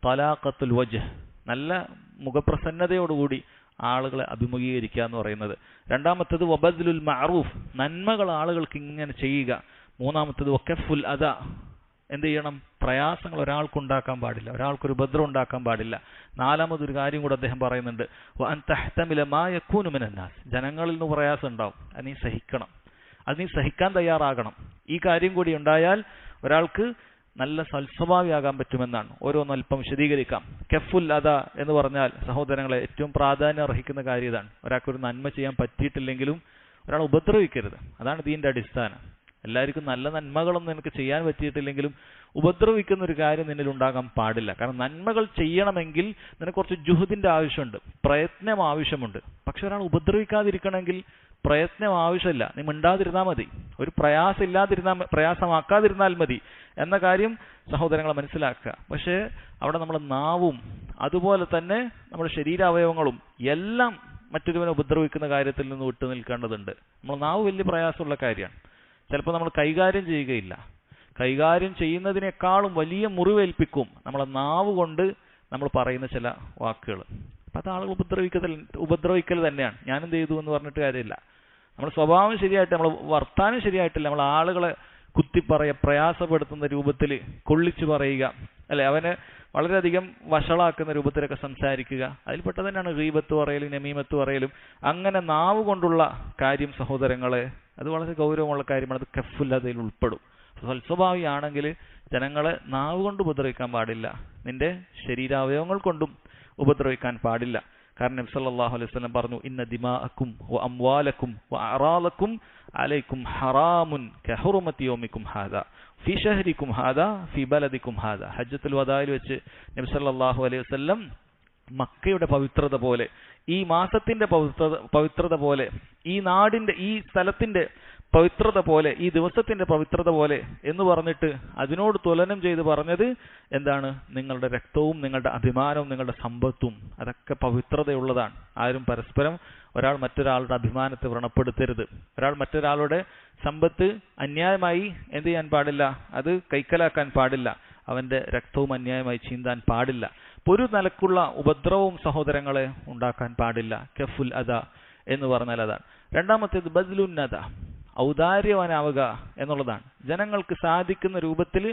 Speaker 1: തലാഖത്തുൽ വജ്ഹ്, നല്ല മുഖപ്രസന്നതയോടുകൂടി ആളുകളെ അഭിമുഖീകരിക്കുക എന്ന് പറയുന്നത്. രണ്ടാമത്തേത് വബദ്ലുൽ മഅറൂഫ്, നന്മകൾ ആളുകൾക്ക് ഇങ്ങനെ ചെയ്യുക. മൂന്നാമത്തേത് വകഫുൽ അദാ, എന്ത് ചെയ്യണം? പ്രയാസങ്ങൾ ഒരാൾക്കുണ്ടാക്കാൻ പാടില്ല, ഒരാൾക്കൊരു ഉപദ്രവം ഉണ്ടാക്കാൻ പാടില്ല. നാലാമതൊരു കാര്യം കൂടെ അദ്ദേഹം പറയുന്നുണ്ട്, വഅൻ തഹ്തമില മാ യകൂനു മിനന്നാസ്, ജനങ്ങളിൽ നിന്ന് പ്രയാസം ഉണ്ടാവും, അത് നീ സഹിക്കണം, അത് നീ സഹിക്കാൻ തയ്യാറാകണം. ഈ കാര്യം കൂടി ഉണ്ടായാൽ ഒരാൾക്ക് നല്ല സൽസ്വഭാവിയാകാൻ പറ്റുമെന്നാണ്. ഓരോന്ന് അല്പം വിശദീകരിക്കാം. കഫുൽ അദാ എന്ന് പറഞ്ഞാൽ സഹോദരങ്ങളെ ഏറ്റവും പ്രാധാന്യം അർഹിക്കുന്ന കാര്യം ഇതാണ്. ഒരാൾക്കൊരു നന്മ ചെയ്യാൻ പറ്റിയിട്ടില്ലെങ്കിലും ഒരാൾ ഉപദ്രവിക്കരുത്. അതാണ് ദീന്റെ അടിസ്ഥാനം. എല്ലാവർക്കും നല്ല നന്മകളൊന്നും നിനക്ക് ചെയ്യാൻ പറ്റിയിട്ടില്ലെങ്കിലും ഉപദ്രവിക്കുന്ന ഒരു കാര്യം നിന്നിൽ ഉണ്ടാകാൻ പാടില്ല. കാരണം നന്മകൾ ചെയ്യണമെങ്കിൽ നിനക്ക് കുറച്ച് ജുഹദിന്റെ ആവശ്യമുണ്ട്, പ്രയത്നം ആവശ്യമുണ്ട്. പക്ഷെ ഒരാൾ ഉപദ്രവിക്കാതിരിക്കണമെങ്കിൽ പ്രയത്നം ആവശ്യമില്ല, നീ മിണ്ടാതിരുന്നാൽ മതി, ഒരു പ്രയാസമാക്കാതിരുന്നാൽ മതി എന്ന കാര്യം സഹോദരങ്ങളെ മനസ്സിലാക്കുക. പക്ഷേ അവിടെ നമ്മുടെ നാവും അതുപോലെ തന്നെ നമ്മുടെ ശരീരാവയവങ്ങളും എല്ലാം മറ്റൊരുവനെ ഉപദ്രവിക്കുന്ന കാര്യത്തിൽ നിന്ന് വിട്ടു നിൽക്കേണ്ടതുണ്ട്. നമ്മുടെ നാവ് വലിയ പ്രയാസമുള്ള കാര്യമാണ്. ചിലപ്പോൾ നമ്മൾ കൈകാര്യം ചെയ്യുകയില്ല, കൈകാര്യം ചെയ്യുന്നതിനേക്കാളും വലിയ മുറിവേൽപ്പിക്കും നമ്മളെ നാവ് കൊണ്ട് നമ്മൾ പറയുന്ന ചില വാക്കുകൾ. അപ്പം അത് ആളുകൾ ഉപദ്രവിക്കൽ തന്നെയാണ്. ഞാനെന്ത് ചെയ്തു എന്ന് പറഞ്ഞിട്ട് കാര്യമില്ല. നമ്മുടെ സ്വഭാവം ശരിയായിട്ട്, നമ്മൾ വർത്താനം ശരിയായിട്ടില്ല, നമ്മൾ ആളുകളെ പ്രയാസപ്പെടുത്തുന്ന രൂപത്തിൽ കൊള്ളിച്ചു പറയുക, അല്ലെ, അവനെ വളരെയധികം വഷളാക്കുന്ന രൂപത്തിലൊക്കെ സംസാരിക്കുക, അതിൽപ്പെട്ട തന്നെയാണ് ഗീബത്ത് പറയലും നമീമത്ത് പറയലും. അങ്ങനെ നാവ് കൊണ്ടുള്ള കാര്യം സഹോദരങ്ങളെ, അത് വളരെ ഗൗരവമുള്ള കാര്യമാണ്. അത് കഫുൽ അദയിൽ ഉൾപ്പെടും. സൽസ്വഭാവിയാണെങ്കിൽ ജനങ്ങളെ നാവ് കൊണ്ട് ഉപദ്രവിക്കാൻ പാടില്ല, നിന്റെ ശരീരാവയവങ്ങൾ കൊണ്ടും ഉപദ്രവിക്കാൻ പാടില്ല. കാരണം നബി സല്ലല്ലാഹു അലൈഹി വസല്ലം പറഞ്ഞു, ഇന്ന ദിമാഅക്കും വ അംവാലക്കും വ അറാലക്കും അലൈക്കും ഹറാമുൻ കഹുറുമതി യൗമിക്കും ഹാദാ ഫി ഷഹരിക്കും ഹാദാ ഫി ബലദിക്കും ഹാദാ. ഹജ്ജത്തുൽ വദായിൽ വെച്ച് നബി സല്ലല്ലാഹു അലൈഹി വസല്ലം മക്കയുടെ പവിത്രത പോലെ, ഈ മാസത്തിന്റെ പവിത്രത പോലെ, ഈ നാടിന്റെ, ഈ സ്ഥലത്തിന്റെ പവിത്രത പോലെ, ഈ ദിവസത്തിന്റെ പവിത്രത പോലെ എന്ന് പറഞ്ഞിട്ട് അതിനോട് തുലനം ചെയ്ത് പറഞ്ഞത് എന്താണ്? നിങ്ങളുടെ രക്തവും നിങ്ങളുടെ അഭിമാനവും നിങ്ങളുടെ സമ്പത്തും അതൊക്കെ പവിത്രതയുള്ളതാണ്. ആരും പരസ്പരം ഒരാൾ മറ്റൊരാളുടെ അഭിമാനത്തെ വ്രണപ്പെടുത്തരുത്. ഒരാൾ മറ്റൊരാളുടെ സമ്പത്ത് അന്യായമായി എന്ത് ചെയ്യാൻ പാടില്ല? അത് കൈക്കലാക്കാൻ പാടില്ല. അവന്റെ രക്തവും അന്യായമായി ചീന്താൻ പാടില്ല. ഒരു നിലക്കുള്ള ഉപദ്രവവും സഹോദരങ്ങളെ ഉണ്ടാക്കാൻ പാടില്ല. കഫുൽ അദാ എന്ന് പറഞ്ഞാൽ അതാണ്. രണ്ടാമത്തേത് ബദ്ലുൻ നദാ, ഔദാര്യവാനാവുക എന്നുള്ളതാണ്. ജനങ്ങൾക്ക് സാധിക്കുന്ന രൂപത്തിൽ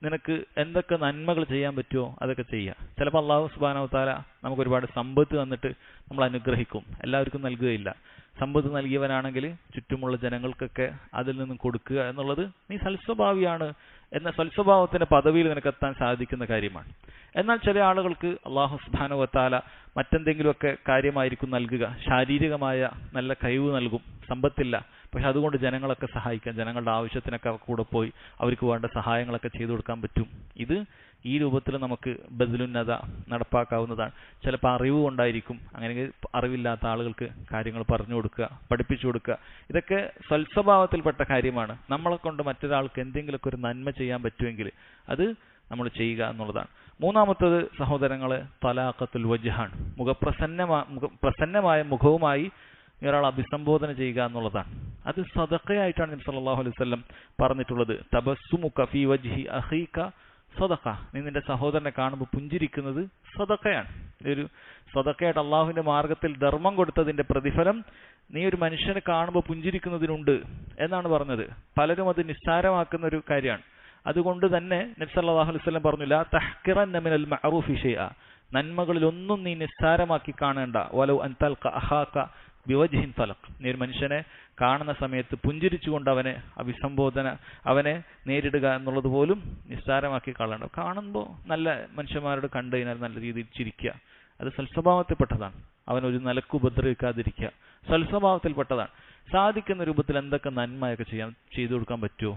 Speaker 1: നിനക്ക് എന്തൊക്കെ നന്മകൾ ചെയ്യാൻ പറ്റുമോ അതൊക്കെ ചെയ്യുക. ചിലപ്പോൾ അല്ലാഹു സുബ്ഹാനഹു വ തആല നമുക്ക് ഒരുപാട് സമ്പത്ത് തന്നിട്ട് നമ്മൾ അനുഗ്രഹിക്കും, എല്ലാവർക്കും നൽകുകയില്ല. സമ്പത്ത് നൽകിയവനാണെങ്കിൽ ചുറ്റുമുള്ള ജനങ്ങൾക്കൊക്കെ അതിൽ നിന്നും കൊടുക്കുക എന്നുള്ളത് നീ സൽസ്വഭാവിയാണ് എന്ന സൽസ്വഭാവത്തിന്റെ പദവിയിൽ നിനക്കെത്താൻ സാധിക്കുന്ന കാര്യമാണ്. എന്നാൽ ചില ആളുകൾക്ക് അല്ലാഹു സുബ്ഹാനഹു വ തആല മറ്റെന്തെങ്കിലുമൊക്കെ കാര്യമായിരിക്കും നൽകുക, ശാരീരികമായ നല്ല കഴിവ് നൽകും, സമ്പത്തില്ല, പക്ഷെ അതുകൊണ്ട് ജനങ്ങളൊക്കെ സഹായിക്കാം, ജനങ്ങളുടെ ആവശ്യത്തിനൊക്കെ കൂടെ പോയി അവർക്ക് വേണ്ട സഹായങ്ങളൊക്കെ ചെയ്തു കൊടുക്കാൻ പറ്റും. ഇത് ഈ രൂപത്തിൽ നമുക്ക് ബദലുന്നത നടപ്പാക്കാവുന്നതാണ്. ചിലപ്പോൾ അറിവ് കൊണ്ടായിരിക്കും, അങ്ങനെ അറിവില്ലാത്ത ആളുകൾക്ക് കാര്യങ്ങൾ പറഞ്ഞു കൊടുക്കുക, പഠിപ്പിച്ചു കൊടുക്കുക. ഇതൊക്കെ സൽസ്വഭാവത്തിൽപ്പെട്ട കാര്യമാണ്. നമ്മളെ കൊണ്ട് മറ്റൊരാൾക്ക് എന്തെങ്കിലുമൊക്കെ ഒരു നന്മ ചെയ്യാൻ പറ്റുമെങ്കിൽ അത് നമ്മൾ ചെയ്യുക എന്നുള്ളതാണ്. മൂന്നാമത്തത് സഹോദരങ്ങളെ തലാഖത്തുൽ വജ്ഹാണ്. പ്രസന്നമായ മുഖവുമായി ഒരാൾ അഭിസംബോധന ചെയ്യുക എന്നുള്ളതാണ്. അത് സദഖയായിട്ടാണ് നബി സല്ലല്ലാഹു അലൈഹി വസല്ലം പറഞ്ഞിട്ടുള്ളത്. തബസ്സുമുക ഫീ വജ്ഹി അഖീക സദഖ. നീ നിന്റെ സഹോദരനെ കാണുമ്പോൾ പുഞ്ചിരിക്കുന്നത് സദഖയാണ്. ഇതൊരു സദഖയായിട്ട് അള്ളാഹുവിന്റെ മാർഗത്തിൽ ധർമ്മം കൊടുത്തതിന്റെ പ്രതിഫലം നീ ഒരു മനുഷ്യനെ കാണുമ്പോൾ പുഞ്ചിരിക്കുന്നതിനുണ്ട് എന്നാണ് പറഞ്ഞത്. പലരും അത് നിസ്സാരമാക്കുന്ന ഒരു കാര്യമാണ്. അതുകൊണ്ട് തന്നെ നബി സല്ലല്ലാഹു അലൈഹി വസല്ലം പറഞ്ഞു, ലാ തഹ്കിറന്ന മിനൽ മഅറൂഫി ഷൈഅ. നന്മകളിലൊന്നും നീ നിസ്സാരമാക്കി കാണേണ്ട. വലൗ അൻ തൽഖ അഖാക ബിവജ്ഹിൻ തലഖ്. നീ ഒരു മനുഷ്യനെ കാണുന്ന സമയത്ത് പുഞ്ചിരിച്ചുകൊണ്ട് അവനെ നേരിടുക എന്നുള്ളത് പോലും നിസ്സാരമാക്കി കാണേണ്ട. കാണുമ്പോൾ നല്ല മനുഷ്യന്മാരോട് കണ്ടു കഴിഞ്ഞാൽ നല്ല രീതിയിൽ ചിരിക്കുക, അത് സൽസ്വഭാവത്തിൽപ്പെട്ടതാണ്. അവനൊരു നിലക്ക് ഉപദ്രവിക്കാതിരിക്കുക സൽസ്വഭാവത്തിൽപ്പെട്ടതാണ്. സാധിക്കുന്ന രൂപത്തിൽ എന്തൊക്കെ നന്മയൊക്കെ ചെയ്തു കൊടുക്കാൻ പറ്റുമോ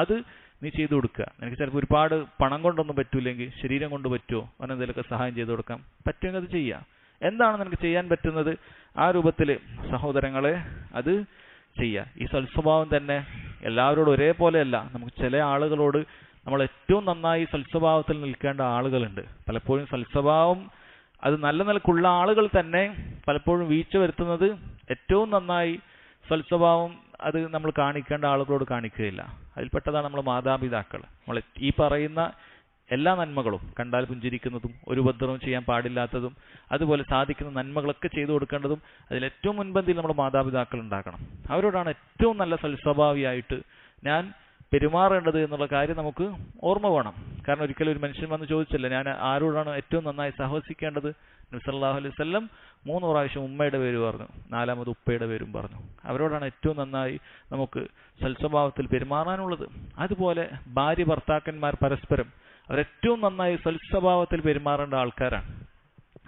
Speaker 1: അത് നീ ചെയ്തു കൊടുക്കുക. നിനക്ക് ചിലപ്പോൾ ഒരുപാട് പണം കൊണ്ടൊന്നും പറ്റൂല്ലെങ്കിൽ ശരീരം കൊണ്ട് പറ്റുമോ അവനെന്തെങ്കിലുമൊക്കെ സഹായം ചെയ്തു കൊടുക്കാം, പറ്റുമെങ്കിൽ അത് ചെയ്യുക. എന്താണ് നിനക്ക് ചെയ്യാൻ പറ്റുന്നത് ആ രൂപത്തിൽ സഹോദരങ്ങളെ അത് ചെയ്യുക. ഈ സൽസ്വഭാവം തന്നെ എല്ലാവരോടും ഒരേപോലെയല്ല. നമുക്ക് ചില ആളുകളോട് നമ്മൾ ഏറ്റവും നന്നായി സൽസ്വഭാവത്തിൽ നിൽക്കേണ്ട ആളുകളുണ്ട്. പലപ്പോഴും സൽസ്വഭാവം അത് നല്ല നിലക്കുള്ള ആളുകൾ തന്നെ പലപ്പോഴും വീഴ്ച വരുത്തുന്നത് ഏറ്റവും നന്നായി സൽസ്വഭാവം അത് നമ്മൾ കാണിക്കേണ്ട ആളുകളോട് കാണിക്കുകയില്ല. അതിൽപ്പെട്ടതാണ് നമ്മൾ മാതാപിതാക്കൾ. നമ്മൾ ഈ പറയുന്ന എല്ലാ നന്മകളും, കണ്ടാൽ പുഞ്ചിരിക്കുന്നതും ഒരു ഉപദ്രവം ചെയ്യാൻ പാടില്ലാത്തതും അതുപോലെ സാധിക്കുന്ന നന്മകളൊക്കെ ചെയ്തു കൊടുക്കേണ്ടതും അതിലേറ്റവും മുൻപന്തിയിൽ നമ്മുടെ മാതാപിതാക്കൾ ഉണ്ടാക്കണം. അവരോടാണ് ഏറ്റവും നല്ല സൽസ്വഭാവിയായിട്ട് ഞാൻ പെരുമാറേണ്ടത് എന്നുള്ള കാര്യം നമുക്ക് ഓർമ്മ വേണം. കാരണം ഒരിക്കലും ഒരു മനുഷ്യൻ വന്ന് ചോദിച്ചില്ല ഞാൻ ആരോടാണ് ഏറ്റവും നന്നായി സഹവസിക്കേണ്ടത്. നബി സല്ലല്ലാഹു അലൈഹി വസല്ലം 3 പ്രാവശ്യം ഉമ്മയുടെ പേര് പറഞ്ഞു, 4ാമത് ഉപ്പയുടെ പേരും പറഞ്ഞു. അവരോടാണ് ഏറ്റവും നന്നായി നമുക്ക് സൽസ്വഭാവത്തിൽ പെരുമാറാനുള്ളത്. അതുപോലെ ഭാര്യ ഭർത്താക്കന്മാർ പരസ്പരം അവരേറ്റവും നന്നായി സൽസ്വഭാവത്തിൽ പെരുമാറേണ്ട ആൾക്കാരാണ്.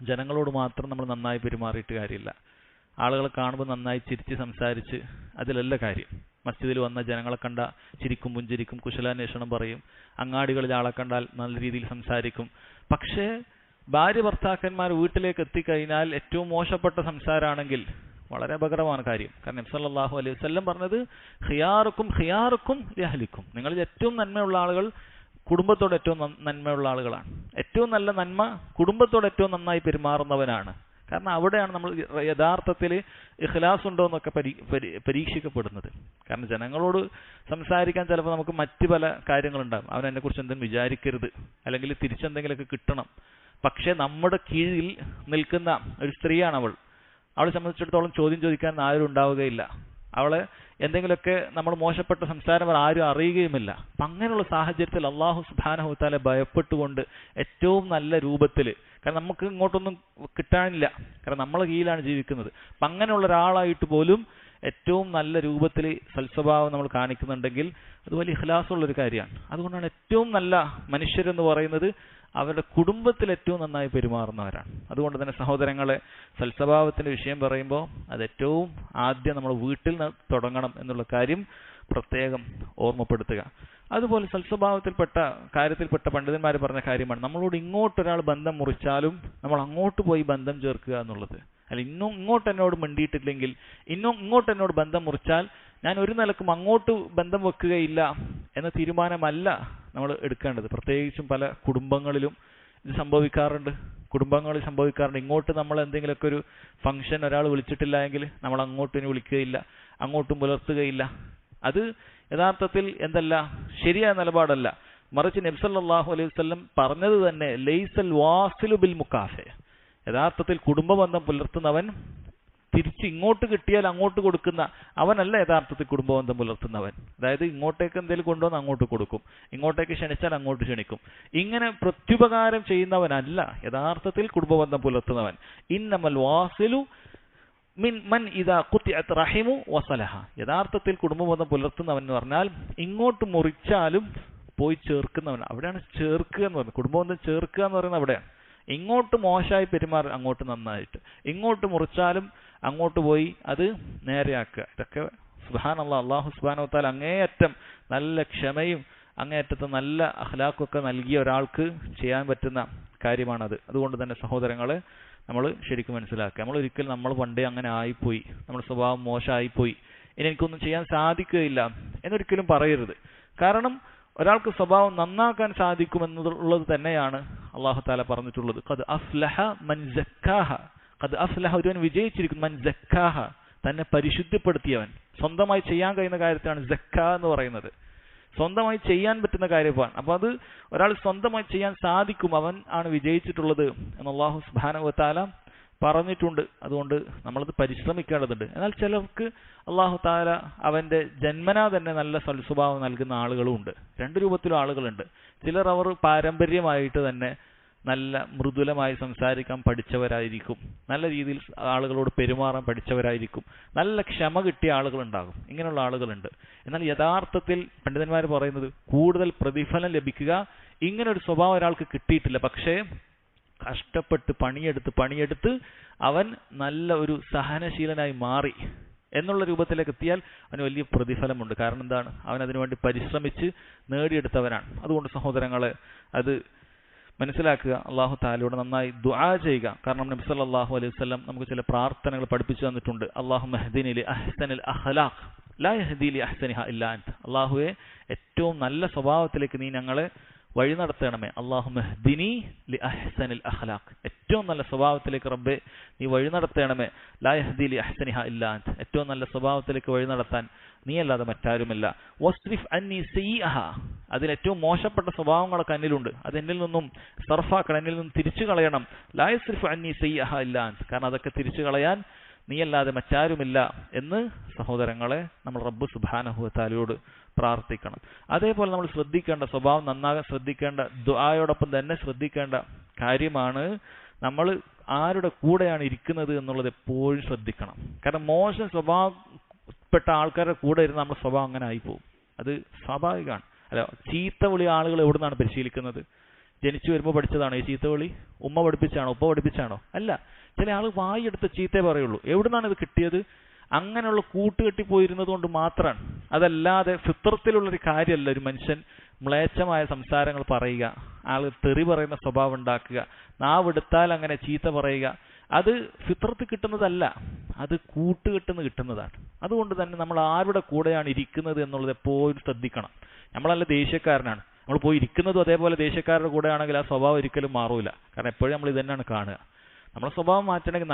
Speaker 1: ജനങ്ങളോട് മാത്രം നമ്മൾ നന്നായി പെരുമാറിയിട്ട് കാര്യമില്ല. ആളുകളെ കാണുമ്പോൾ നന്നായി ചിരിച്ച് സംസാരിച്ച് അതിലല്ല കാര്യം. മസ്ജിദിൽ വന്ന ജനങ്ങളെ കണ്ട ചിരിക്കും, പുഞ്ചിരിക്കും, കുശലാന്വേഷണം പറയും, അങ്ങാടികളിൽ ആളെ കണ്ടാൽ നല്ല രീതിയിൽ സംസാരിക്കും. പക്ഷേ ഭാര്യ ഭർത്താക്കന്മാർ വീട്ടിലേക്ക് എത്തിക്കഴിഞ്ഞാൽ ഏറ്റവും മോശപ്പെട്ട സംസാരമാണെങ്കിൽ വളരെ അപകടമാണ് കാര്യം. കാരണം നബി സല്ലല്ലാഹു അലൈഹി വസല്ലം പറഞ്ഞത് ഖിയാറുക്കും ലിഅഹ്ലിക്കും. നിങ്ങളിൽ ഏറ്റവും നന്മയുള്ള ആളുകൾ കുടുംബത്തോട് ഏറ്റവും നന്മയുള്ള ആളുകളാണ്. ഏറ്റവും നല്ല നന്മ കുടുംബത്തോട് ഏറ്റവും നന്നായി പെരുമാറുന്നവനാണ്. കാരണം അവിടെയാണ് നമ്മൾ യഥാർത്ഥത്തിൽ ഇഖ്ലാസ് ഉണ്ടോ എന്നൊക്കെ പരീക്ഷിക്കപ്പെടുന്നത്. കാരണം ജനങ്ങളോട് സംസാരിക്കാൻ ചിലപ്പോൾ നമുക്ക് മറ്റു പല കാര്യങ്ങളുണ്ടാകും. അവൻ എന്നെക്കുറിച്ച് എന്തെങ്കിലും വിചാരിക്കരുത്, അല്ലെങ്കിൽ തിരിച്ചെന്തെങ്കിലുമൊക്കെ കിട്ടണം. പക്ഷെ നമ്മുടെ കീഴിൽ നിൽക്കുന്ന ഒരു സ്ത്രീയാണ് അവളെ സംബന്ധിച്ചിടത്തോളം ചോദ്യം ചോദിക്കാൻ ആരും ഉണ്ടാവുകയില്ല. അവളെ എന്തെങ്കിലുമൊക്കെ നമ്മൾ മോശപ്പെട്ട സംസാരം ആരും അറിയുകയുമില്ല. അപ്പം അങ്ങനെയുള്ള സാഹചര്യത്തിൽ അള്ളാഹു സുബ്ഹാനഹു വ തആല ഭയപ്പെട്ടുകൊണ്ട് ഏറ്റവും നല്ല രൂപത്തിൽ, കാരണം നമുക്ക് ഇങ്ങോട്ടൊന്നും കിട്ടാനില്ല, കാരണം നമ്മളെ കീഴിലാണ് ജീവിക്കുന്നത്. അപ്പം അങ്ങനെയുള്ള ഒരാളായിട്ട് പോലും ഏറ്റവും നല്ല രൂപത്തിൽ സൽസ്വഭാവം നമ്മൾ കാണിക്കുന്നുണ്ടെങ്കിൽ അത് വലിയ ഇഖ്ലാസുള്ളൊരു കാര്യമാണ്. അതുകൊണ്ടാണ് ഏറ്റവും നല്ല മനുഷ്യരെന്ന് പറയുന്നത് അവരുടെ കുടുംബത്തിൽ ഏറ്റവും നന്നായി പെരുമാറുന്നവരാണ്. അതുകൊണ്ട് തന്നെ സഹോദരങ്ങളെ, സൽസ്വഭാവത്തിന്റെ വിഷയം പറയുമ്പോൾ അത് ഏറ്റവും ആദ്യം നമ്മൾ വീട്ടിൽ തുടങ്ങണം എന്നുള്ള കാര്യം പ്രത്യേകം ഓർമ്മപ്പെടുത്തുക. അതുപോലെ കാര്യത്തിൽപ്പെട്ട പണ്ഡിതന്മാർ പറഞ്ഞ കാര്യമാണ് നമ്മളോട് ഇങ്ങോട്ടൊരാൾ ബന്ധം മുറിച്ചാലും നമ്മൾ അങ്ങോട്ട് പോയി ബന്ധം ചേർക്കുക എന്നുള്ളത്. അല്ല, ഇങ്ങോട്ട് എന്നോട് മിണ്ടിയിട്ടില്ലെങ്കിൽ, ഇങ്ങോട്ട് എന്നോട് ബന്ധം മുറിച്ചാൽ ഞാൻ ഒരു നിലക്കും അങ്ങോട്ട് ബന്ധം വെക്കുകയില്ല എന്ന തീരുമാനമല്ല നമ്മൾ എടുക്കേണ്ടത്. പ്രത്യേകിച്ചും പല കുടുംബങ്ങളിലും ഇത് സംഭവിക്കാറുണ്ട്. ഇങ്ങോട്ട് നമ്മൾ എന്തെങ്കിലുമൊക്കെ ഒരു ഫംഗ്ഷൻ ഒരാൾ വിളിച്ചിട്ടില്ല എങ്കിൽ നമ്മൾ അങ്ങോട്ടിന് വിളിക്കുകയില്ല, അങ്ങോട്ടും പുലർത്തുകയില്ല. അത് യഥാർത്ഥത്തിൽ ശരിയായ നിലപാടല്ല. മറിച്ച് നബി സല്ലല്ലാഹു അലൈഹി വസല്ലം പറഞ്ഞത് തന്നെ ലൈസൽ വാസിലു ബിൽ മുകാഫിഅ. യഥാർത്ഥത്തിൽ കുടുംബ ബന്ധം പുലർത്തുന്നവൻ തിരിച്ച് ഇങ്ങോട്ട് കിട്ടിയാൽ അങ്ങോട്ട് കൊടുക്കുന്ന അവനല്ല യഥാർത്ഥത്തിൽ കുടുംബബന്ധം പുലർത്തുന്നവൻ. അതായത് ഇങ്ങോട്ടേക്ക് എന്തെങ്കിലും കൊണ്ടുവന്ന് അങ്ങോട്ട് കൊടുക്കും, ഇങ്ങോട്ടേക്ക് ക്ഷണിച്ചാൽ അങ്ങോട്ട് ക്ഷണിക്കും, ഇങ്ങനെ പ്രത്യുപകാരം ചെയ്യുന്നവനല്ല യഥാർത്ഥത്തിൽ കുടുംബബന്ധം പുലർത്തുന്നവൻ. ഇന്നമൽ വാസിലു മൻ ഇദാ ഖുതിഅത് റഹിമു വസലഹ. യഥാർത്ഥത്തിൽ കുടുംബബന്ധം പുലർത്തുന്നവൻ എന്ന് പറഞ്ഞാൽ ഇങ്ങോട്ട് മുറിച്ചാലും പോയി ചേർക്കുന്നവൻ. അവിടെയാണ് ചേർക്കുക എന്ന് പറയുന്നത്. കുടുംബബന്ധം ചേർക്കുക എന്ന് പറയുന്നത് അവിടെയാണ്. ഇങ്ങോട്ട് മോശമായി പെരുമാറി അങ്ങോട്ട് നന്നായിട്ട്, ഇങ്ങോട്ട് മുറിച്ചാലും അങ്ങോട്ട് പോയി അത് നേരെയാക്കുക. ഇതൊക്കെ സുബ്ഹാനല്ലാഹ്, അല്ലാഹു സുബ്ഹാനഹു വ തആല അങ്ങേയറ്റം നല്ല ക്ഷമയും അങ്ങേയറ്റത്തെ നല്ല അഖ്ലാഖൊക്കെ നൽകിയ ഒരാൾക്ക് ചെയ്യാൻ പറ്റുന്ന കാര്യമാണത്. അതുകൊണ്ട് തന്നെ സഹോദരങ്ങളെ നമ്മൾ ശരിക്കും മനസ്സിലാക്കുക. നമ്മൾ പണ്ടേ അങ്ങനെ ആയിപ്പോയി, നമ്മുടെ സ്വഭാവം മോശമായിപ്പോയി, ഇനി എനിക്കൊന്നും ചെയ്യാൻ സാധിക്കുകയില്ല എന്നൊരിക്കലും പറയരുത്. കാരണം ഒരാൾക്ക് സ്വഭാവം നന്നാക്കാൻ സാധിക്കുമെന്നുള്ളത് തന്നെയാണ് അല്ലാഹു തആല പറഞ്ഞിട്ടുള്ളത്. ഖദ് അഫ്ലഹ മൻ സക്കാഹ, ഖദ് അഫ്ലഹ ഒരുവൻ വിജയിച്ചിരിക്കുന്നു, മൻ സക്കാഹ തന്നെ പരിശുദ്ധപ്പെടുത്തിയവൻ. സ്വന്തമായി ചെയ്യാൻ കഴിയുന്ന കാര്യത്തിലാണ് സക്ക എന്ന് പറയുന്നത്, സ്വന്തമായി ചെയ്യാൻ പറ്റുന്ന കാര്യമാണ്. അപ്പോൾ അത് ഒരാൾ സ്വന്തമായി ചെയ്യാൻ സാധിക്കും, അവൻ ആണ് വിജയിച്ചിട്ടുള്ളത് എന്ന് അല്ലാഹു സുബ്ഹാനഹു വ തആല പറഞ്ഞിട്ടുണ്ട്. അതുകൊണ്ട് നമ്മളത് പരിശ്രമിക്കേണ്ടതുണ്ട്. എന്നാൽ ചിലർക്ക് അല്ലാഹു തആല അവന്റെ ജന്മനാ തന്നെ നല്ല സ്വഭാവം നൽകുന്ന ആളുകളുമുണ്ട്. രണ്ട് രൂപത്തിലും ആളുകളുണ്ട്. ചിലർ അവർ പാരമ്പര്യമായിട്ട് തന്നെ നല്ല മൃദുലമായി സംസാരിക്കാൻ പഠിച്ചവരായിരിക്കും, നല്ല രീതിയിൽ ആളുകളോട് പെരുമാറാൻ പഠിച്ചവരായിരിക്കും, നല്ല ക്ഷമ കിട്ടിയ ആളുകളുണ്ടാകും. ഇങ്ങനെയുള്ള ആളുകളുണ്ട്. എന്നാൽ യഥാർത്ഥത്തിൽ പണ്ഡിതന്മാർ പറയുന്നത് കൂടുതൽ പ്രതിഫലം ലഭിക്കുക ഇങ്ങനൊരു സ്വഭാവം ഒരാൾക്ക് കിട്ടിയിട്ടില്ല, പക്ഷേ കഷ്ടപ്പെട്ട് പണിയെടുത്ത് അവൻ നല്ല ഒരു സഹനശീലനായി മാറി എന്നുള്ള രൂപത്തിലേക്ക് എത്തിയാൽ അവന് വലിയ പ്രതിഫലമുണ്ട്. കാരണം എന്താണ്? അവൻ അതിനുവേണ്ടി പരിശ്രമിച്ച് നേടിയെടുത്തവനാണ്. അതുകൊണ്ട് സഹോദരങ്ങളെ അത് മനസ്സിലാക്കുക, അല്ലാഹു തആലയോട് നന്നായി ദുആ ചെയ്യുക. കാരണം നബി സല്ലല്ലാഹു അലൈഹി വസല്ലം നമുക്ക് ചില പ്രാർത്ഥനകൾ പഠിപ്പിച്ചു തന്നിട്ടുണ്ട്. അല്ലാഹുമ്മ ഹ്ദിനി ലി അഹ്സനിൽ അഖ്ലാഖ് ലാ യഹ്ദി ലി അഹ്സനിഹ ഇല്ലാ അൻത. അല്ലാഹുവേ, ഏറ്റവും നല്ല സ്വഭാവത്തിലേക്ക് നീ ഞങ്ങളെ വഴി നടത്തണമേ. അല്ലാഹുമ്മ ഹ്ദിനി ലി അഹ്സനിൽ അഖ്ലാഖ്, ഏറ്റവും നല്ല സ്വഭാവത്തിലേക്ക് റബ്ബേ നീ വഴി നടത്തണമേ. ലാ യഹ്ദി ലി അഹ്സനിഹ ഇല്ലാ അൻത, ഏറ്റവും നല്ല സ്വഭാവത്തിലേക്ക് വഴി നടത്താൻ നീ അല്ലാതെ മറ്റാരുമില്ല. വസ്രിഫ് അന്നി സയ്യിഅഹ, അതിലേറ്റവും മോശപ്പെട്ട സ്വഭാവങ്ങളൊക്കെ എന്നിലുണ്ട്, അത് എന്നിൽ നിന്നും സർഫാക്കണം, എന്നിൽ നിന്നും തിരിച്ചു കളയണം. ലാ യസ്രിഫ് അന്നി സയ്യിഅഹ ഇല്ലാ അൻത, കാരണം അതൊക്കെ തിരിച്ചു കളയാൻ നീയല്ലാതെ മറ്റാരുമില്ല എന്ന് സഹോദരങ്ങളെ നമ്മൾ റബ്ബ് സുബ്ഹാനഹു വ തആലയോട് പ്രാർത്ഥിക്കണം. അതേപോലെ നമ്മൾ ശ്രദ്ധിക്കേണ്ട, സ്വഭാവം നന്നാകാൻ ശ്രദ്ധിക്കേണ്ട, ദുആയോടൊപ്പം തന്നെ ശ്രദ്ധിക്കേണ്ട കാര്യമാണ് നമ്മൾ ആരുടെ കൂടെയാണ് ഇരിക്കുന്നത് എന്നുള്ളത് എപ്പോഴും ശ്രദ്ധിക്കണം. കാരണം മോശം സ്വഭാവപ്പെട്ട ആൾക്കാരുടെ കൂടെ ഇരുന്ന് നമ്മുടെ സ്വഭാവം അങ്ങനെ ആയിപ്പോവും. അത് സ്വാഭാവികമാണ്. അല്ല, ചീത്ത വിളി ആളുകൾ എവിടെ നിന്നാണ് പരിശീലിക്കുന്നത്? ജനിച്ചു വരുമ്പോൾ പഠിച്ചതാണോ ഈ ചീത്ത വിളി? ഉമ്മ പഠിപ്പിച്ചാണോ, ഉപ്പ പഠിപ്പിച്ചാണോ? അല്ല. ചില ആൾ വായെടുത്ത് ചീത്തേ പറയുള്ളൂ. എവിടെ നിന്നാണ് ഇത് കിട്ടിയത്? അങ്ങനെയുള്ള കൂട്ടുകെട്ടി പോയിരുന്നത് കൊണ്ട് മാത്രമാണ്. അതല്ലാതെ ഫിത്രത്തിലുള്ളൊരു കാര്യമല്ല ഒരു മനുഷ്യൻ മ്ലേച്ഛമായ സംസാരങ്ങൾ പറയുക, ആൾ തെറി പറയുന്ന സ്വഭാവം ഉണ്ടാക്കുക, നാവെടുത്താൽ അങ്ങനെ ചീത്ത പറയുക. അത് ഫിത്രത്ത് കിട്ടുന്നതല്ല, അത് കൂട്ടുകെട്ടുന്ന് കിട്ടുന്നതാണ്. അതുകൊണ്ട് തന്നെ നമ്മൾ ആരുടെ കൂടെയാണ് ഇരിക്കുന്നത് എന്നുള്ളത് എപ്പോഴും ശ്രദ്ധിക്കണം. നമ്മളല്ല ദേഷ്യക്കാരനാണ്, നമ്മൾ പോയി ഇരിക്കുന്നതും അതേപോലെ ദേഷ്യക്കാരുടെ കൂടെ ആണെങ്കിൽ ആ സ്വഭാവം ഒരിക്കലും മാറൂല. കാരണം എപ്പോഴും നമ്മൾ ഇത് തന്നെയാണ് കാണുക. നമ്മുടെ സ്വഭാവം മാറ്റണമെങ്കിൽ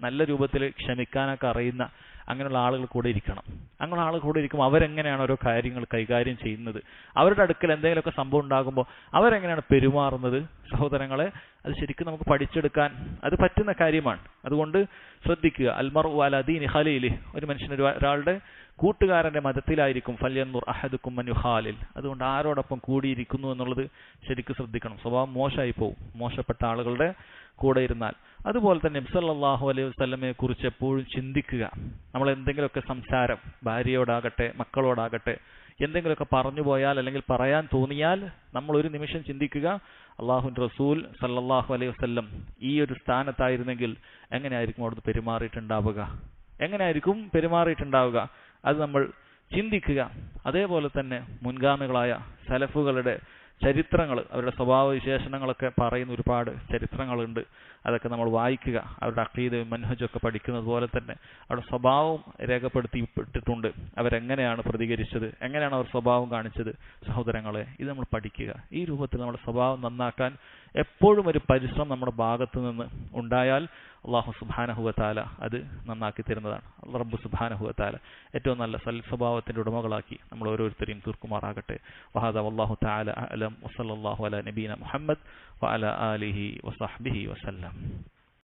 Speaker 1: നല്ല രൂപത്തിൽ ക്ഷമിക്കാനൊക്കെ അറിയുന്ന അങ്ങനെയുള്ള ആളുകൾ കൂടെ ഇരിക്കണം. അങ്ങനെയുള്ള ആളുകൾ കൂടെ ഇരിക്കുമ്പോൾ അവരെങ്ങനെയാണ് ഓരോ കാര്യങ്ങൾ കൈകാര്യം ചെയ്യുന്നത്, അവരുടെ അടുക്കൽ എന്തെങ്കിലുമൊക്കെ സംഭവം ഉണ്ടാകുമ്പോൾ അവരെങ്ങനെയാണ് പെരുമാറുന്നത്, സഹോദരങ്ങളെ അത് ശരിക്കും നമുക്ക് പഠിച്ചെടുക്കാൻ അത് പറ്റുന്ന കാര്യമാണ്. അതുകൊണ്ട് ശ്രദ്ധിക്കുക. അൽമർഉ അലാ ദീനി ഖലീലിഹി, ഒരു മനുഷ്യൻ ഒരാളുടെ കൂട്ടുകാരന്റെ മതത്തിലായിരിക്കും. ഫല്യൻദുർ അഹദുക്കും മൻ യുഖാലിൽ, അതുകൊണ്ട് ആരോടൊപ്പം കൂടിയിരിക്കുന്നു എന്നുള്ളത് ശരിക്കും ശ്രദ്ധിക്കണം. സ്വഭാവം മോശമായി പോകും മോശപ്പെട്ട ആളുകളുടെ കൂടെ ഇരുന്നാൽ. അതുപോലെ തന്നെ നബി സല്ലല്ലാഹു അലൈഹി വസല്ലമയെ കുറിച്ച് എപ്പോഴും ചിന്തിക്കുക. നമ്മൾ എന്തെങ്കിലുമൊക്കെ സംസാരം ഭാര്യയോടാകട്ടെ മക്കളോടാകട്ടെ എന്തെങ്കിലുമൊക്കെ പറഞ്ഞു പോയാൽ അല്ലെങ്കിൽ പറയാൻ തോന്നിയാൽ നമ്മൾ ഒരു നിമിഷം ചിന്തിക്കുക, അല്ലാഹുവിന്റെ റസൂൽ സല്ലല്ലാഹു അലൈഹി വസല്ലം ഈ ഒരു സ്ഥാനത്തായിരുന്നെങ്കിൽ എങ്ങനെയായിരിക്കും അവിടുന്ന് പെരുമാറിയിട്ടുണ്ടാവുക, അത് നമ്മൾ ചിന്തിക്കുക. അതേപോലെ തന്നെ മുൻഗാമികളായ സലഫുകളുടെ ചരിത്രങ്ങൾ, അവരുടെ സ്വഭാവ വിശേഷണങ്ങളൊക്കെ പറയുന്ന ഒരുപാട് ചരിത്രങ്ങളുണ്ട്. അതൊക്കെ നമ്മൾ വായിക്കുക. അവരുടെ അഖീദയും മൻഹജൊക്കെ പഠിക്കുന്നത് പോലെ തന്നെ അവരുടെ സ്വഭാവം രേഖപ്പെടുത്തിയിട്ടിട്ടുണ്ട്. അവരെങ്ങനെയാണ് പ്രതികരിച്ചത്, എങ്ങനെയാണ് അവർ സ്വഭാവം കാണിച്ചത്. സഹോദരങ്ങളെ, ഇത് നമ്മൾ പഠിക്കുക. ഈ രൂപത്തിൽ നമ്മുടെ സ്വഭാവം നന്നാക്കാൻ എപ്പോഴും ഒരു പരിശ്രമം നമ്മുടെ ഭാഗത്തു നിന്ന് ഉണ്ടായാൽ അല്ലാഹു സുബ്ഹാനഹു വ തആല അത് നന്നാക്കി തരുന്നതാണ്. റബ്ബ് സുബ്ഹാനഹു വ തആല ഏറ്റവും നല്ല സ്വഭാവത്തിന്റെ ഉടമകളാക്കി നമ്മൾ ഓരോരുത്തരെയും തീർക്കുമാറാകട്ടെ. വഹദാ വല്ലാഹു തആല അഅലം വസല്ലല്ലാഹു അലാ നബീന മുഹമ്മദ് വഅലാ ആലിഹി വസഹ്ബിഹി വസല്ലം.